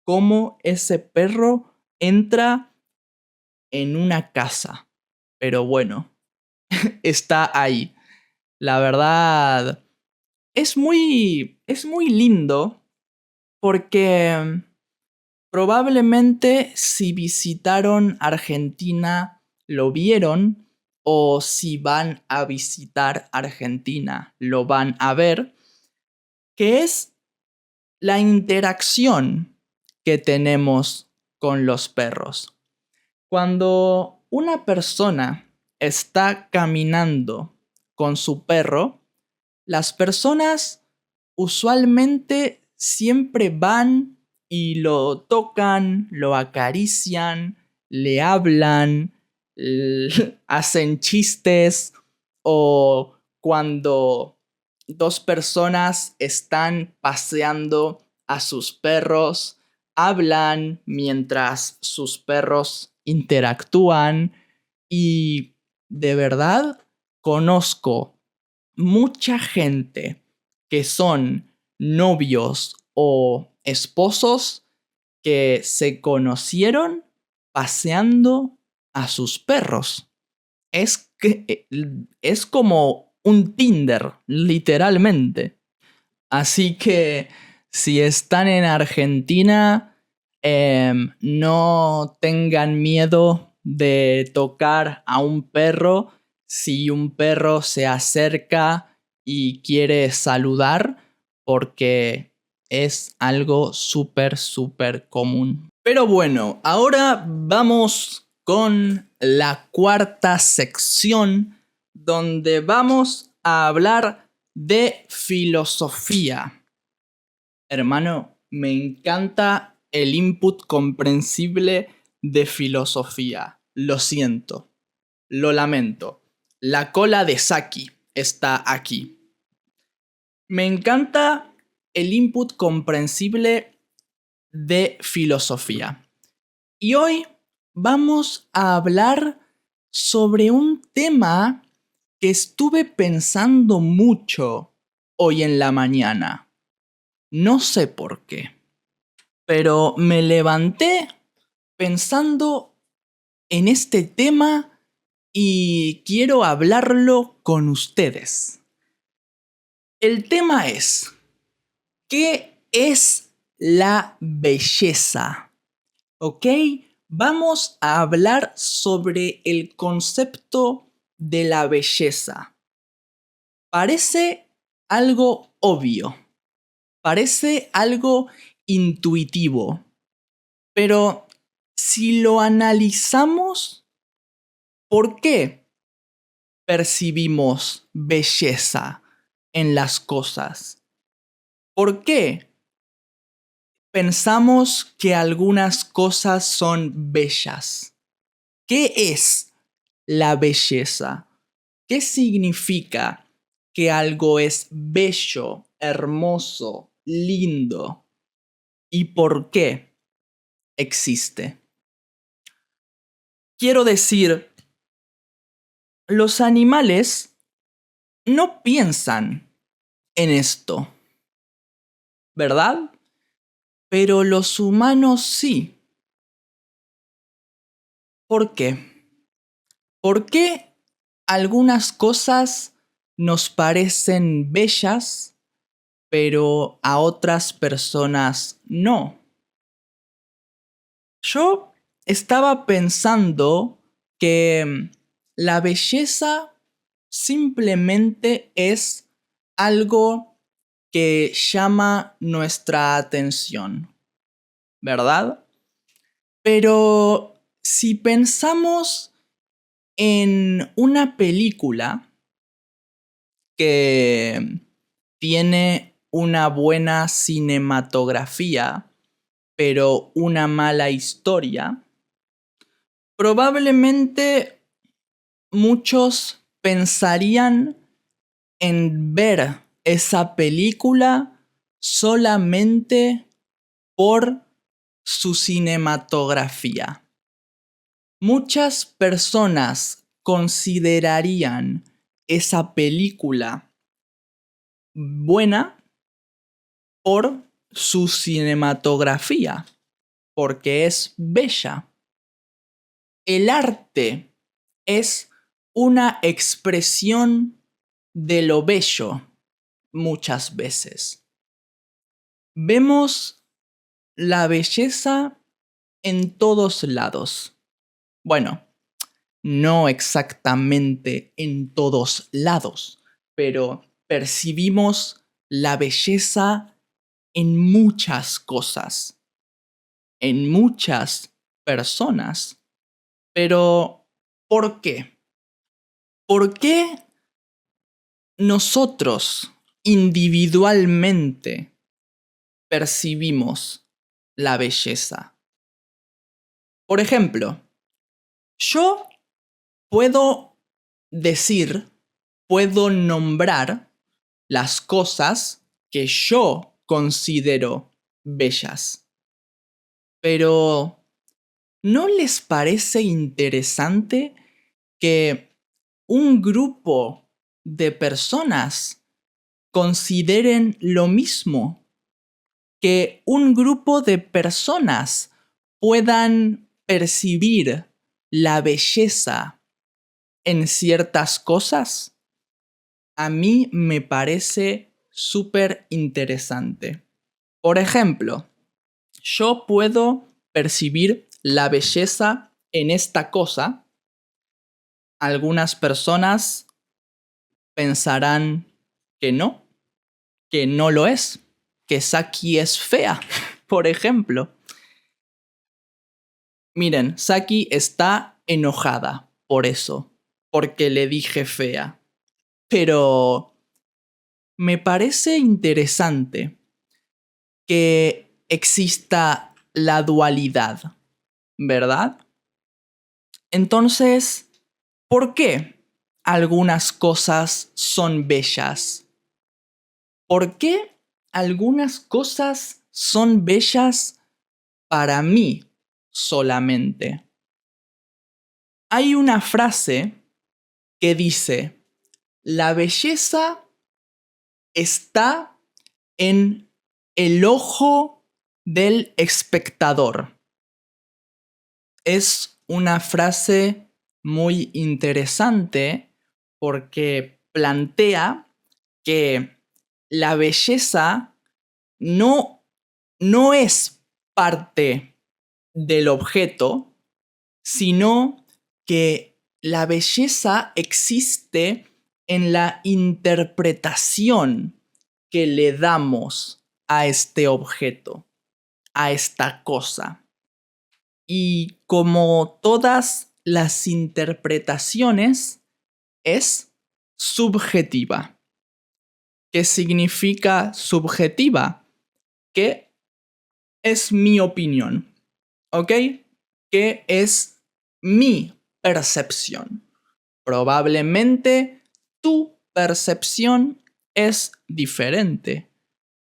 cómo ese perro entra en una casa. Pero bueno, está ahí. La verdad, es muy lindo porque probablemente si visitaron Argentina lo vieron, o si van a visitar Argentina lo van a ver, que es la interacción que tenemos con los perros. Cuando una persona está caminando con su perro, las personas usualmente siempre van y lo tocan, lo acarician, le hablan, hacen chistes, o cuando dos personas están paseando a sus perros, hablan mientras sus perros interactúan. Y de verdad conozco mucha gente que son novios o esposos que se conocieron paseando a sus perros. Es como un Tinder, literalmente. Así que si están en Argentina, no tengan miedo de tocar a un perro si un perro se acerca y quiere saludar, porque es algo súper, súper común. Pero bueno, ahora vamos con la cuarta sección donde vamos a hablar de filosofía. Hermano, me encanta el input comprensible de filosofía. Lo siento, lo lamento. La cola de Saki está aquí. Me encanta el input comprensible de filosofía. Y hoy vamos a hablar sobre un tema que estuve pensando mucho hoy en la mañana. No sé por qué, pero me levanté pensando en este tema y quiero hablarlo con ustedes. El tema es, ¿qué es la belleza? ¿Ok? Vamos a hablar sobre el concepto de la belleza. Parece algo obvio, parece algo intuitivo, pero si lo analizamos, ¿por qué percibimos belleza en las cosas? ¿Por qué pensamos que algunas cosas son bellas? ¿Qué es la belleza? ¿Qué significa que algo es bello, hermoso, lindo? ¿Y por qué existe? Quiero decir, los animales no piensan en esto, ¿verdad? Pero los humanos sí. ¿Por qué? ¿Por qué algunas cosas nos parecen bellas, pero a otras personas no? Yo estaba pensando que la belleza simplemente es algo que llama nuestra atención, ¿verdad? Pero si pensamos en una película que tiene una buena cinematografía, pero una mala historia, probablemente muchos pensarían en ver esa película solamente por su cinematografía. Muchas personas considerarían esa película buena por su cinematografía, porque es bella. El arte es una expresión de lo bello muchas veces. Vemos la belleza en todos lados. Bueno, no exactamente en todos lados, pero percibimos la belleza en muchas cosas, en muchas personas. Pero, ¿por qué? ¿Por qué nosotros individualmente percibimos la belleza? Por ejemplo, yo puedo decir, puedo nombrar las cosas que yo considero bellas. Pero, ¿no les parece interesante que un grupo de personas consideren lo mismo? Que un grupo de personas puedan percibir la belleza en ciertas cosas? A mí me parece súper interesante. Por ejemplo, yo puedo percibir la belleza en esta cosa. Algunas personas pensarán que no lo es, que Saki es fea, por ejemplo. Miren, Saki está enojada por eso, porque le dije fea. Pero me parece interesante que exista la dualidad, ¿verdad? Entonces, ¿por qué algunas cosas son bellas? ¿Por qué algunas cosas son bellas para mí solamente? Hay una frase que dice, la belleza está en el ojo del espectador. Es una frase muy interesante porque plantea que la belleza no es parte del objeto, sino que la belleza existe en la interpretación que le damos a este objeto, a esta cosa. Y como todas las interpretaciones, es subjetiva. ¿Qué significa subjetiva? Que es mi opinión, ¿ok? Que es mi percepción. Probablemente tu percepción es diferente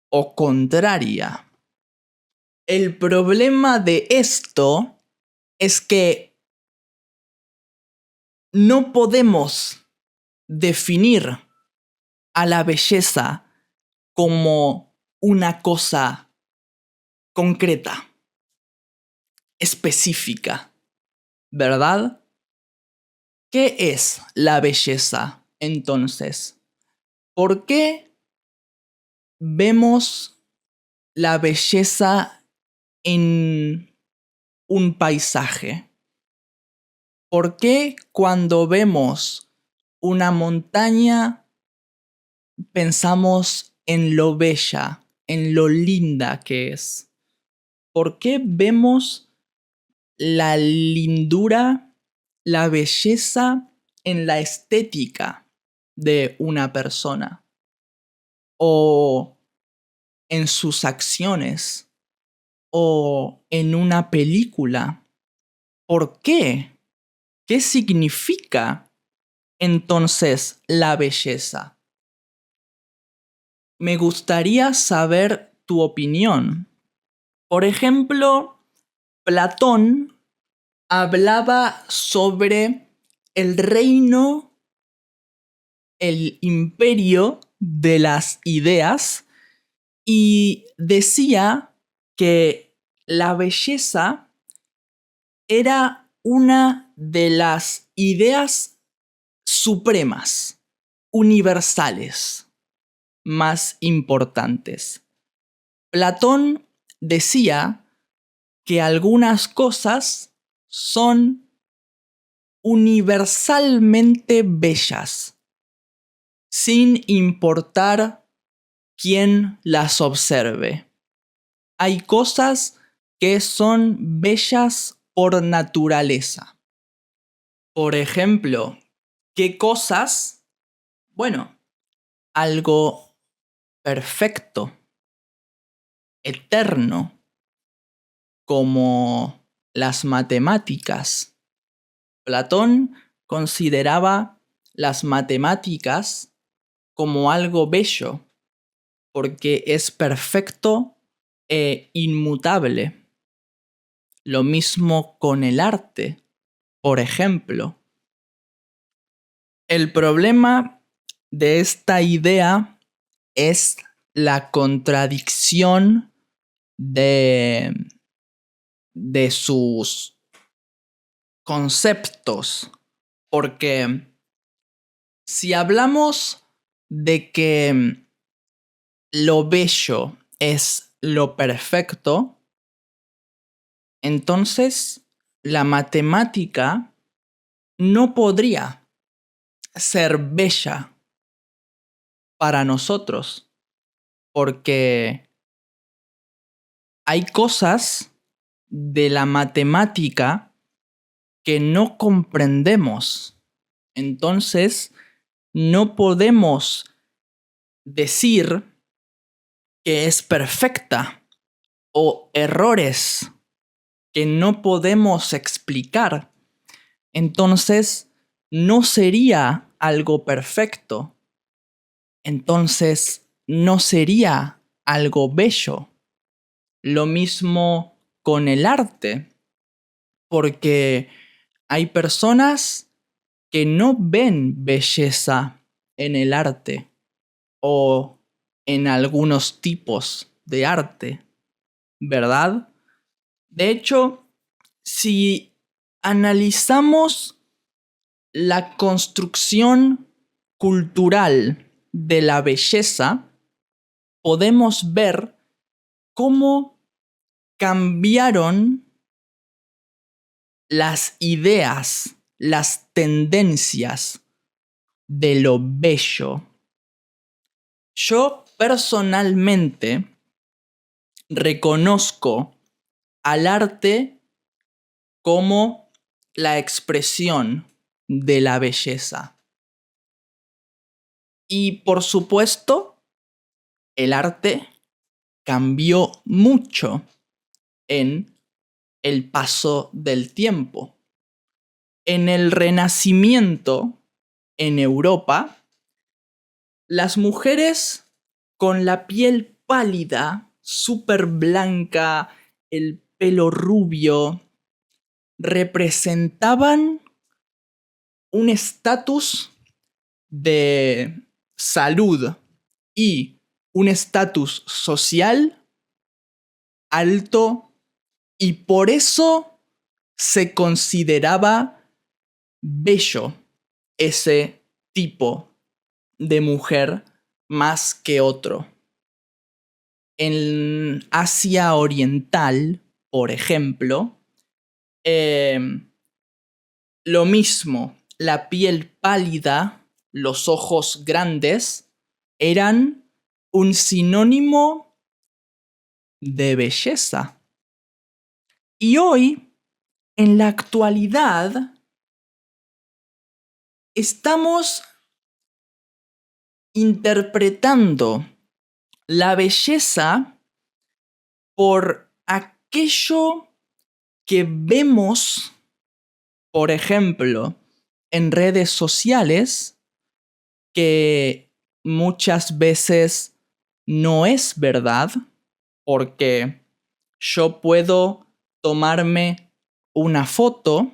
o contraria. El problema de esto es que no podemos definir a la belleza como una cosa concreta, específica, ¿verdad? ¿Qué es la belleza entonces? ¿Por qué vemos la belleza en un paisaje? ¿Por qué cuando vemos una montaña pensamos en lo bella, en lo linda que es? ¿Por qué vemos la lindura, la belleza en la estética de una persona? O en sus acciones, o en una película. ¿Por qué? ¿Qué significa entonces la belleza? Me gustaría saber tu opinión. Por ejemplo, Platón hablaba sobre el reino, el imperio de las ideas y decía que la belleza era una de las ideas supremas, universales, más importantes. Platón decía que algunas cosas son universalmente bellas, sin importar quién las observe. Hay cosas que son bellas por naturaleza. Por ejemplo, ¿qué cosas? Bueno, algo perfecto, eterno, como las matemáticas. Platón consideraba las matemáticas como algo bello, porque es perfecto e inmutable. Lo mismo con el arte, por ejemplo. El problema de esta idea es la contradicción de sus conceptos. Porque si hablamos de que lo bello es lo perfecto, entonces la matemática no podría ser bella para nosotros, porque hay cosas de la matemática que no comprendemos. Entonces, no podemos decir que es perfecta o errores que no podemos explicar. Entonces, no sería algo perfecto. Entonces, no sería algo bello. Lo mismo con el arte, porque hay personas que no ven belleza en el arte o en algunos tipos de arte, ¿verdad? De hecho, si analizamos la construcción cultural de la belleza, podemos ver cómo cambiaron las ideas, las tendencias de lo bello. Yo personalmente reconozco al arte como la expresión de la belleza. Y por supuesto, el arte cambió mucho en el paso del tiempo. En el Renacimiento, en Europa, las mujeres con la piel pálida, súper blanca, el pelo rubio, representaban un estatus de salud y un estatus social alto, y por eso se consideraba bello ese tipo de mujer más que otro. En Asia Oriental, por ejemplo, lo mismo, la piel pálida, los ojos grandes, eran un sinónimo de belleza. Y hoy, en la actualidad, estamos interpretando la belleza por aquello que vemos, por ejemplo, en redes sociales, que muchas veces no es verdad, porque yo puedo tomarme una foto,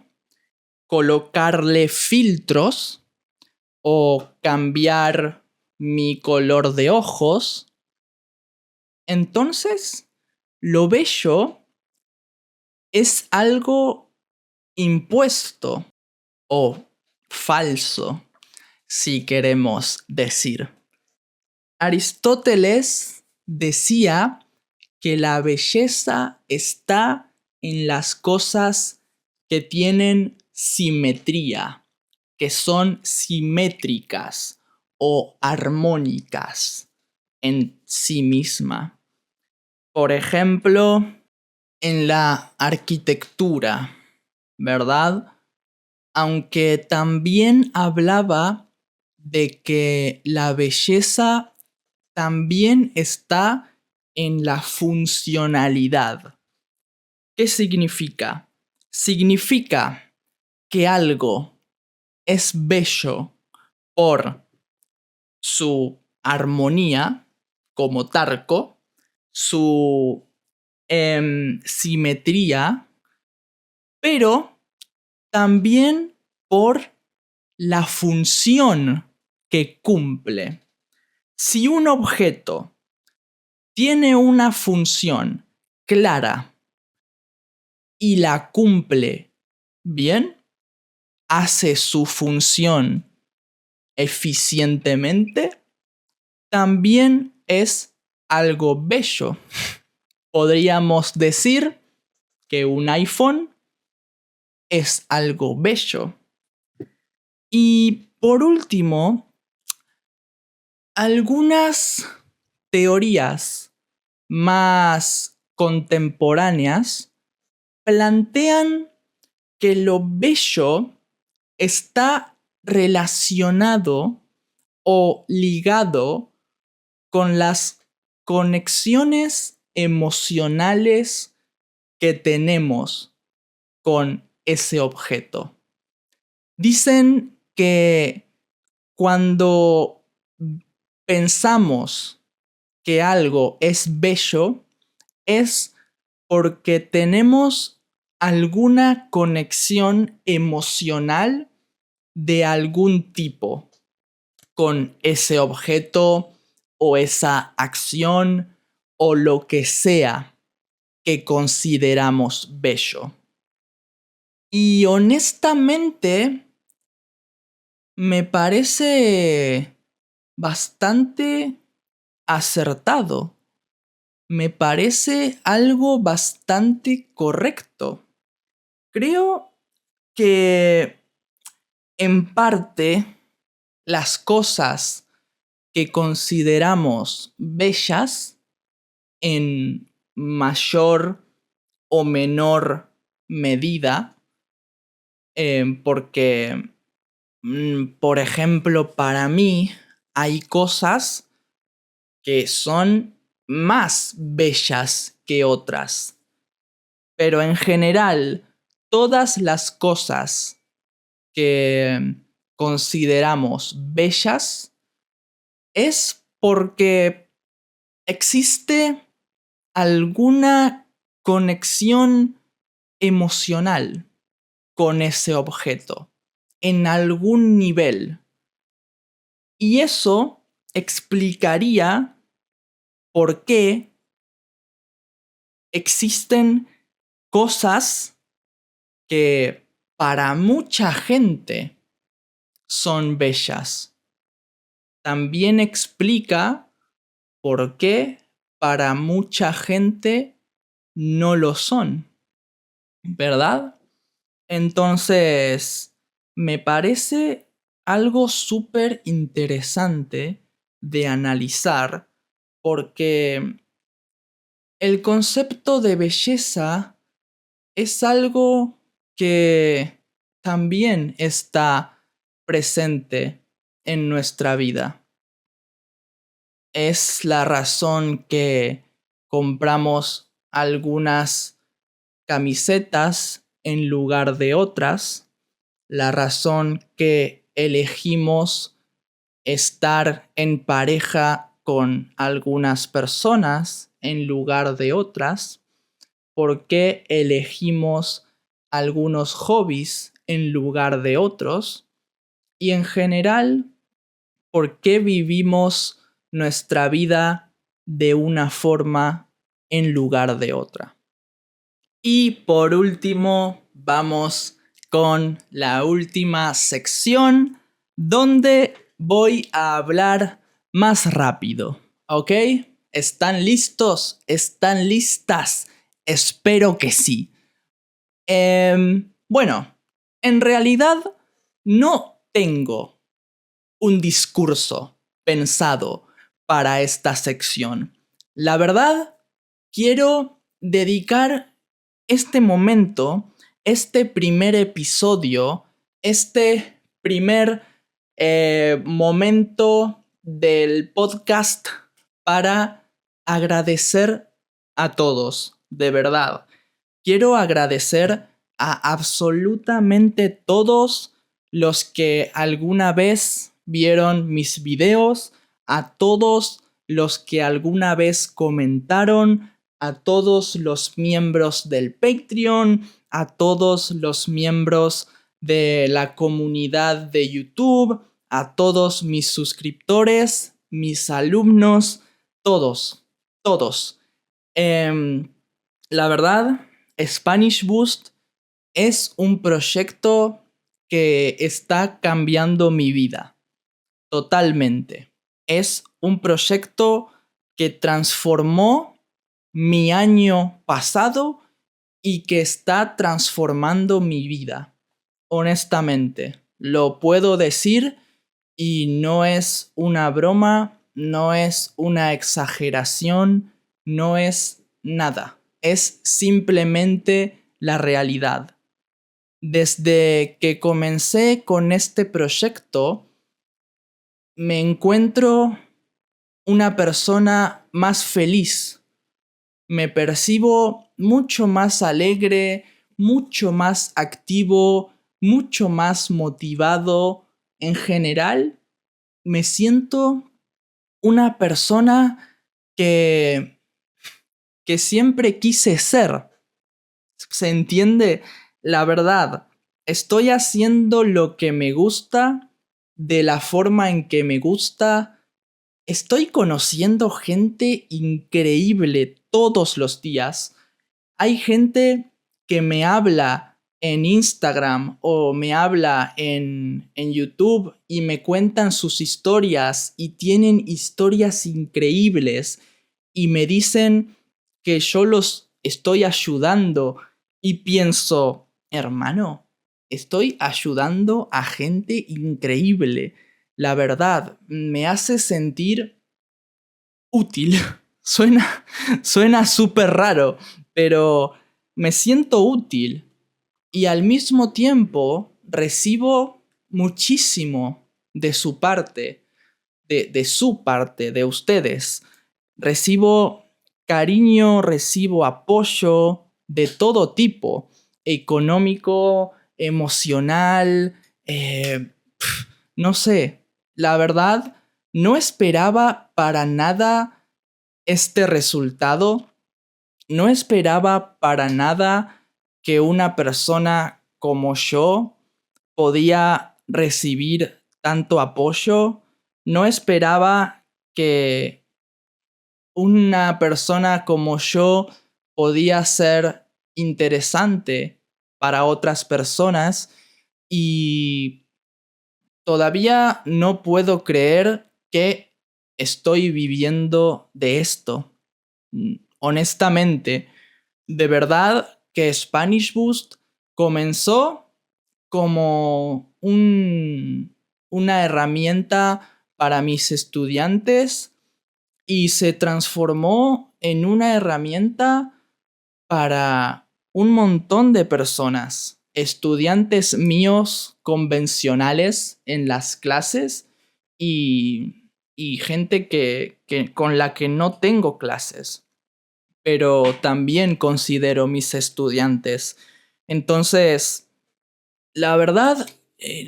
colocarle filtros o cambiar mi color de ojos. Entonces, lo bello es algo impuesto o falso, si queremos decir. Aristóteles decía que la belleza está en las cosas que tienen simetría, que son simétricas o armónicas en sí misma. Por ejemplo, en la arquitectura, ¿verdad? Aunque también hablaba de que la belleza también está en la funcionalidad. ¿Qué significa? Significa que algo es bello por su armonía, como Tarco, su simetría, pero también por la función que cumple. Si un objeto tiene una función clara y la cumple bien, hace su función eficientemente, también es algo bello. Podríamos decir que un iPhone es algo bello. Y por último, algunas teorías más contemporáneas plantean que lo bello está relacionado o ligado con las conexiones emocionales que tenemos con ese objeto. Dicen que cuando pensamos que algo es bello, es porque tenemos alguna conexión emocional de algún tipo con ese objeto o esa acción o lo que sea que consideramos bello. Y honestamente, me parece bastante acertado. Me parece algo bastante correcto. Creo que en parte las cosas que consideramos bellas en mayor o menor medida, porque, por ejemplo, para mí hay cosas que son más bellas que otras. Pero en general, todas las cosas que consideramos bellas es porque existe alguna conexión emocional con ese objeto en algún nivel. Y eso explicaría por qué existen cosas que para mucha gente son bellas. También explica por qué para mucha gente no lo son, ¿verdad? Entonces, me parece algo súper interesante de analizar porque el concepto de belleza es algo que también está presente en nuestra vida. Es la razón que compramos algunas camisetas en lugar de otras, la razón que elegimos estar en pareja con algunas personas en lugar de otras, por qué elegimos algunos hobbies en lugar de otros y en general por qué vivimos nuestra vida de una forma en lugar de otra. Y por último, vamos con la última sección donde voy a hablar más rápido, ¿ok? ¿Están listos? ¿Están listas? Espero que sí. Bueno, en realidad no tengo un discurso pensado para esta sección. La verdad, quiero dedicar este momento, este primer episodio, este primer momento del podcast para agradecer a todos, de verdad. Quiero agradecer a absolutamente todos los que alguna vez vieron mis videos, a todos los que alguna vez comentaron, a todos los miembros del Patreon, a todos los miembros de la comunidad de YouTube, a todos mis suscriptores, mis alumnos, todos. La verdad, Spanish Boost es un proyecto que está cambiando mi vida totalmente. Es un proyecto que transformó mi año pasado y que está transformando mi vida. Honestamente, lo puedo decir y no es una broma, no es una exageración, no es nada. es simplemente la realidad. Desde que comencé con este proyecto, me encuentro una persona más feliz. Me percibo mucho más alegre, mucho más activo, mucho más motivado. En general, me siento una persona que siempre quise ser. ¿Se entiende? La verdad, estoy haciendo lo que me gusta, de la forma en que me gusta. Estoy conociendo gente increíble todos los días. Hay gente que me habla en Instagram o me habla en YouTube y me cuentan sus historias y tienen historias increíbles y me dicen que yo los estoy ayudando y pienso, hermano, estoy ayudando a gente increíble. La verdad, me hace sentir útil. Suena súper raro, pero me siento útil y al mismo tiempo recibo muchísimo de su parte, de su parte, de ustedes. Recibo cariño, recibo apoyo de todo tipo, económico, emocional, no sé, la verdad, no esperaba para nada este resultado. No esperaba para nada que una persona como yo podía recibir tanto apoyo. No esperaba que una persona como yo podía ser interesante para otras personas y todavía no puedo creer que estoy viviendo de esto. Honestamente, de verdad que Spanish Boost comenzó como una herramienta para mis estudiantes y se transformó en una herramienta para un montón de personas, estudiantes míos convencionales en las clases y gente con la que no tengo clases, pero también considero mis estudiantes. Entonces, la verdad,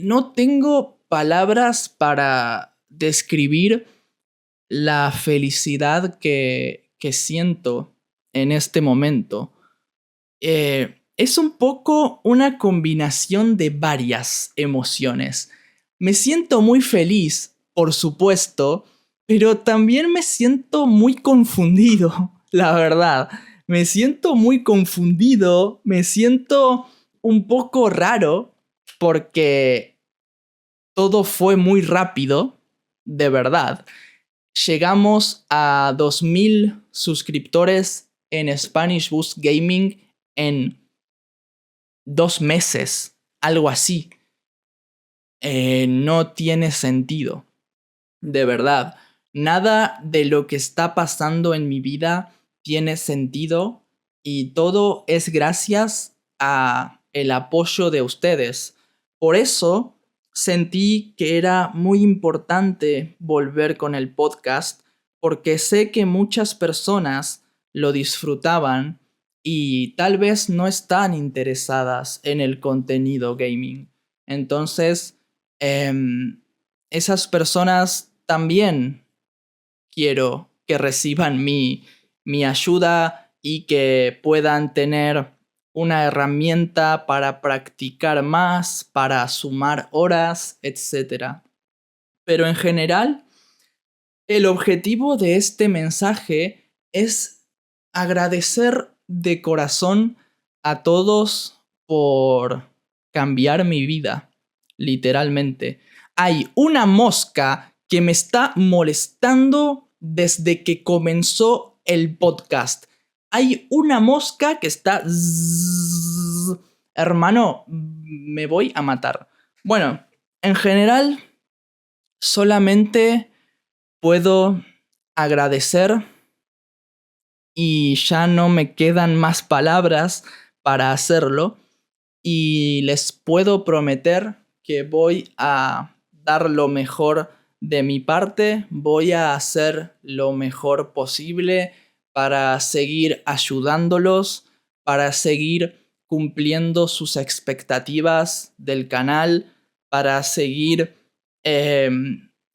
no tengo palabras para describir la felicidad que siento en este momento. Es un poco una combinación de varias emociones. Me siento muy feliz, por supuesto, pero también me siento muy confundido, la verdad. Me siento muy confundido, me siento un poco raro porque todo fue muy rápido, de verdad. Llegamos a 2000 suscriptores en Spanish Boost Gaming en 2 meses, algo así. No tiene sentido, de verdad. Nada de lo que está pasando en mi vida tiene sentido y todo es gracias a el apoyo de ustedes. Por eso sentí que era muy importante volver con el podcast porque sé que muchas personas lo disfrutaban y tal vez no están interesadas en el contenido gaming. Entonces, esas personas también quiero que reciban mi ayuda y que puedan tener una herramienta para practicar más, para sumar horas, etc. Pero en general, el objetivo de este mensaje es agradecer de corazón a todos por cambiar mi vida, literalmente. Hay una mosca que me está molestando desde que comenzó el podcast. Hay una mosca que está... Hermano, me voy a matar. Bueno, en general, solamente puedo agradecer y ya no me quedan más palabras para hacerlo y les puedo prometer que voy a dar lo mejor de mi parte, voy a hacer lo mejor posible para seguir ayudándolos, para seguir cumpliendo sus expectativas del canal, para seguir eh,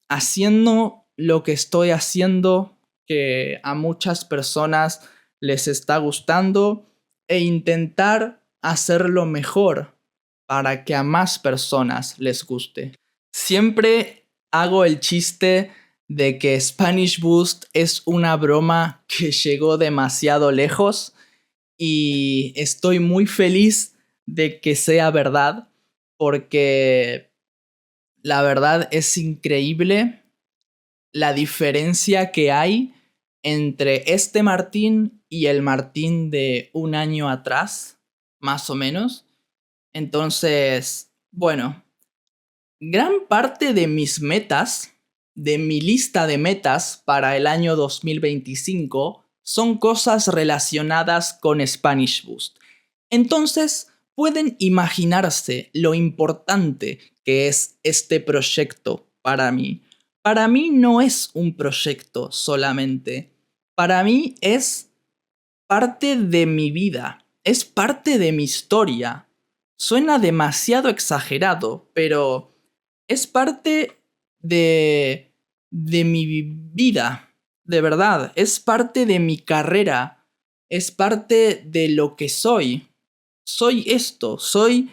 haciendo lo que estoy haciendo, que a muchas personas les está gustando, e intentar hacerlo mejor para que a más personas les guste. Siempre hago el chiste de que Spanish Boost es una broma que llegó demasiado lejos y estoy muy feliz de que sea verdad porque la verdad es increíble la diferencia que hay entre este Martín y el Martín de un año atrás, más o menos. Entonces, bueno, gran parte de mis metas, de mi lista de metas para el año 2025, son cosas relacionadas con Spanish Boost. Entonces, pueden imaginarse lo importante que es este proyecto para mí. Para mí no es un proyecto solamente. Para mí es parte de mi vida. Es parte de mi historia. Suena demasiado exagerado, pero es parte de mi vida. De verdad, es parte de mi carrera. Es parte de lo que soy. Soy esto, soy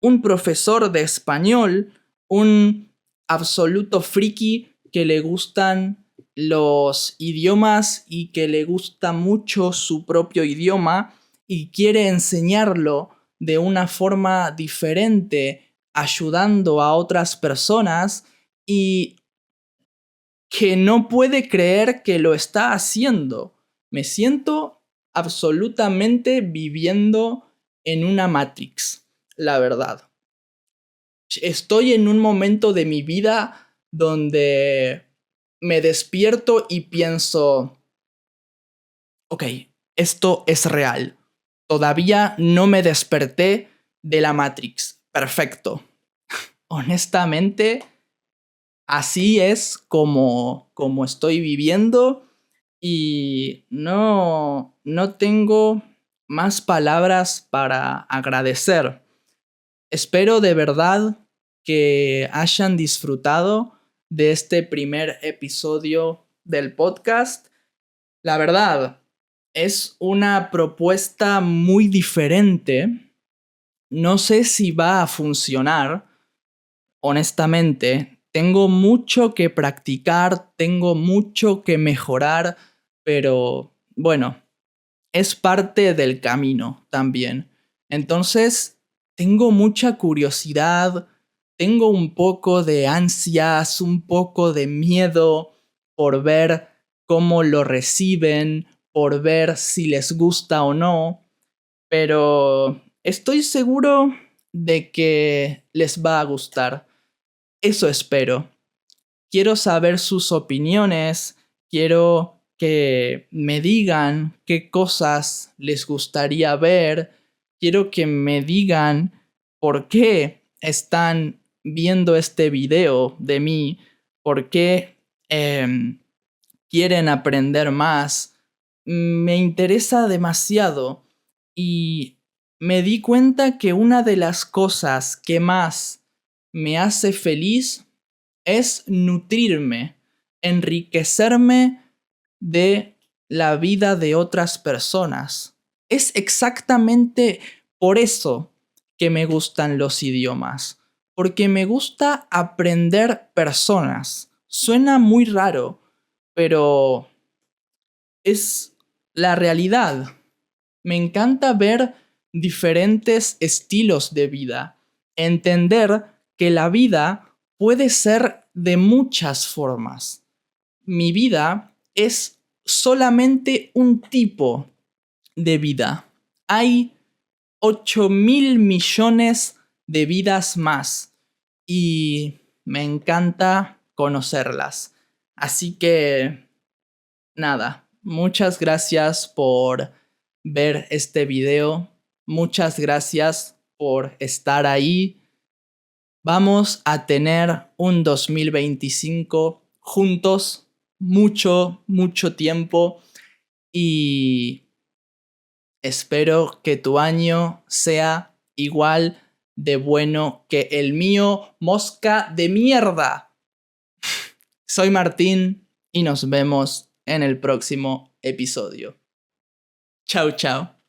un profesor de español, un absoluto friki que le gustan los idiomas y que le gusta mucho su propio idioma y quiere enseñarlo de una forma diferente, ayudando a otras personas y que no puede creer que lo está haciendo. Me siento absolutamente viviendo en una Matrix, la verdad. Estoy en un momento de mi vida donde me despierto y pienso, ok, esto es real. Todavía no me desperté de la Matrix. Perfecto. Honestamente, así es como estoy viviendo y no tengo más palabras para agradecer. Espero de verdad que hayan disfrutado de este primer episodio del podcast. La verdad, es una propuesta muy diferente. No sé si va a funcionar, honestamente. Tengo mucho que practicar, tengo mucho que mejorar, pero bueno, es parte del camino también. Entonces, tengo mucha curiosidad, tengo un poco de ansias, un poco de miedo por ver cómo lo reciben, por ver si les gusta o no, pero estoy seguro de que les va a gustar. Eso espero. Quiero saber sus opiniones, quiero que me digan qué cosas les gustaría ver, quiero que me digan por qué están viendo este video de mí, por qué quieren aprender más. Me interesa demasiado y me di cuenta que una de las cosas que más me hace feliz es nutrirme, enriquecerme de la vida de otras personas. Es exactamente por eso que me gustan los idiomas, porque me gusta aprender personas. Suena muy raro, pero es la realidad. Me encanta ver diferentes estilos de vida, entender que la vida puede ser de muchas formas. Mi vida es solamente un tipo de vida. Hay 8.000 millones de vidas más y me encanta conocerlas. Así que, nada, muchas gracias por ver este video. Muchas gracias por estar ahí. Vamos a tener un 2025 juntos, mucho, mucho tiempo, y espero que tu año sea igual de bueno que el mío. Mosca de mierda. Soy Martín y nos vemos en el próximo episodio. Chao, chao.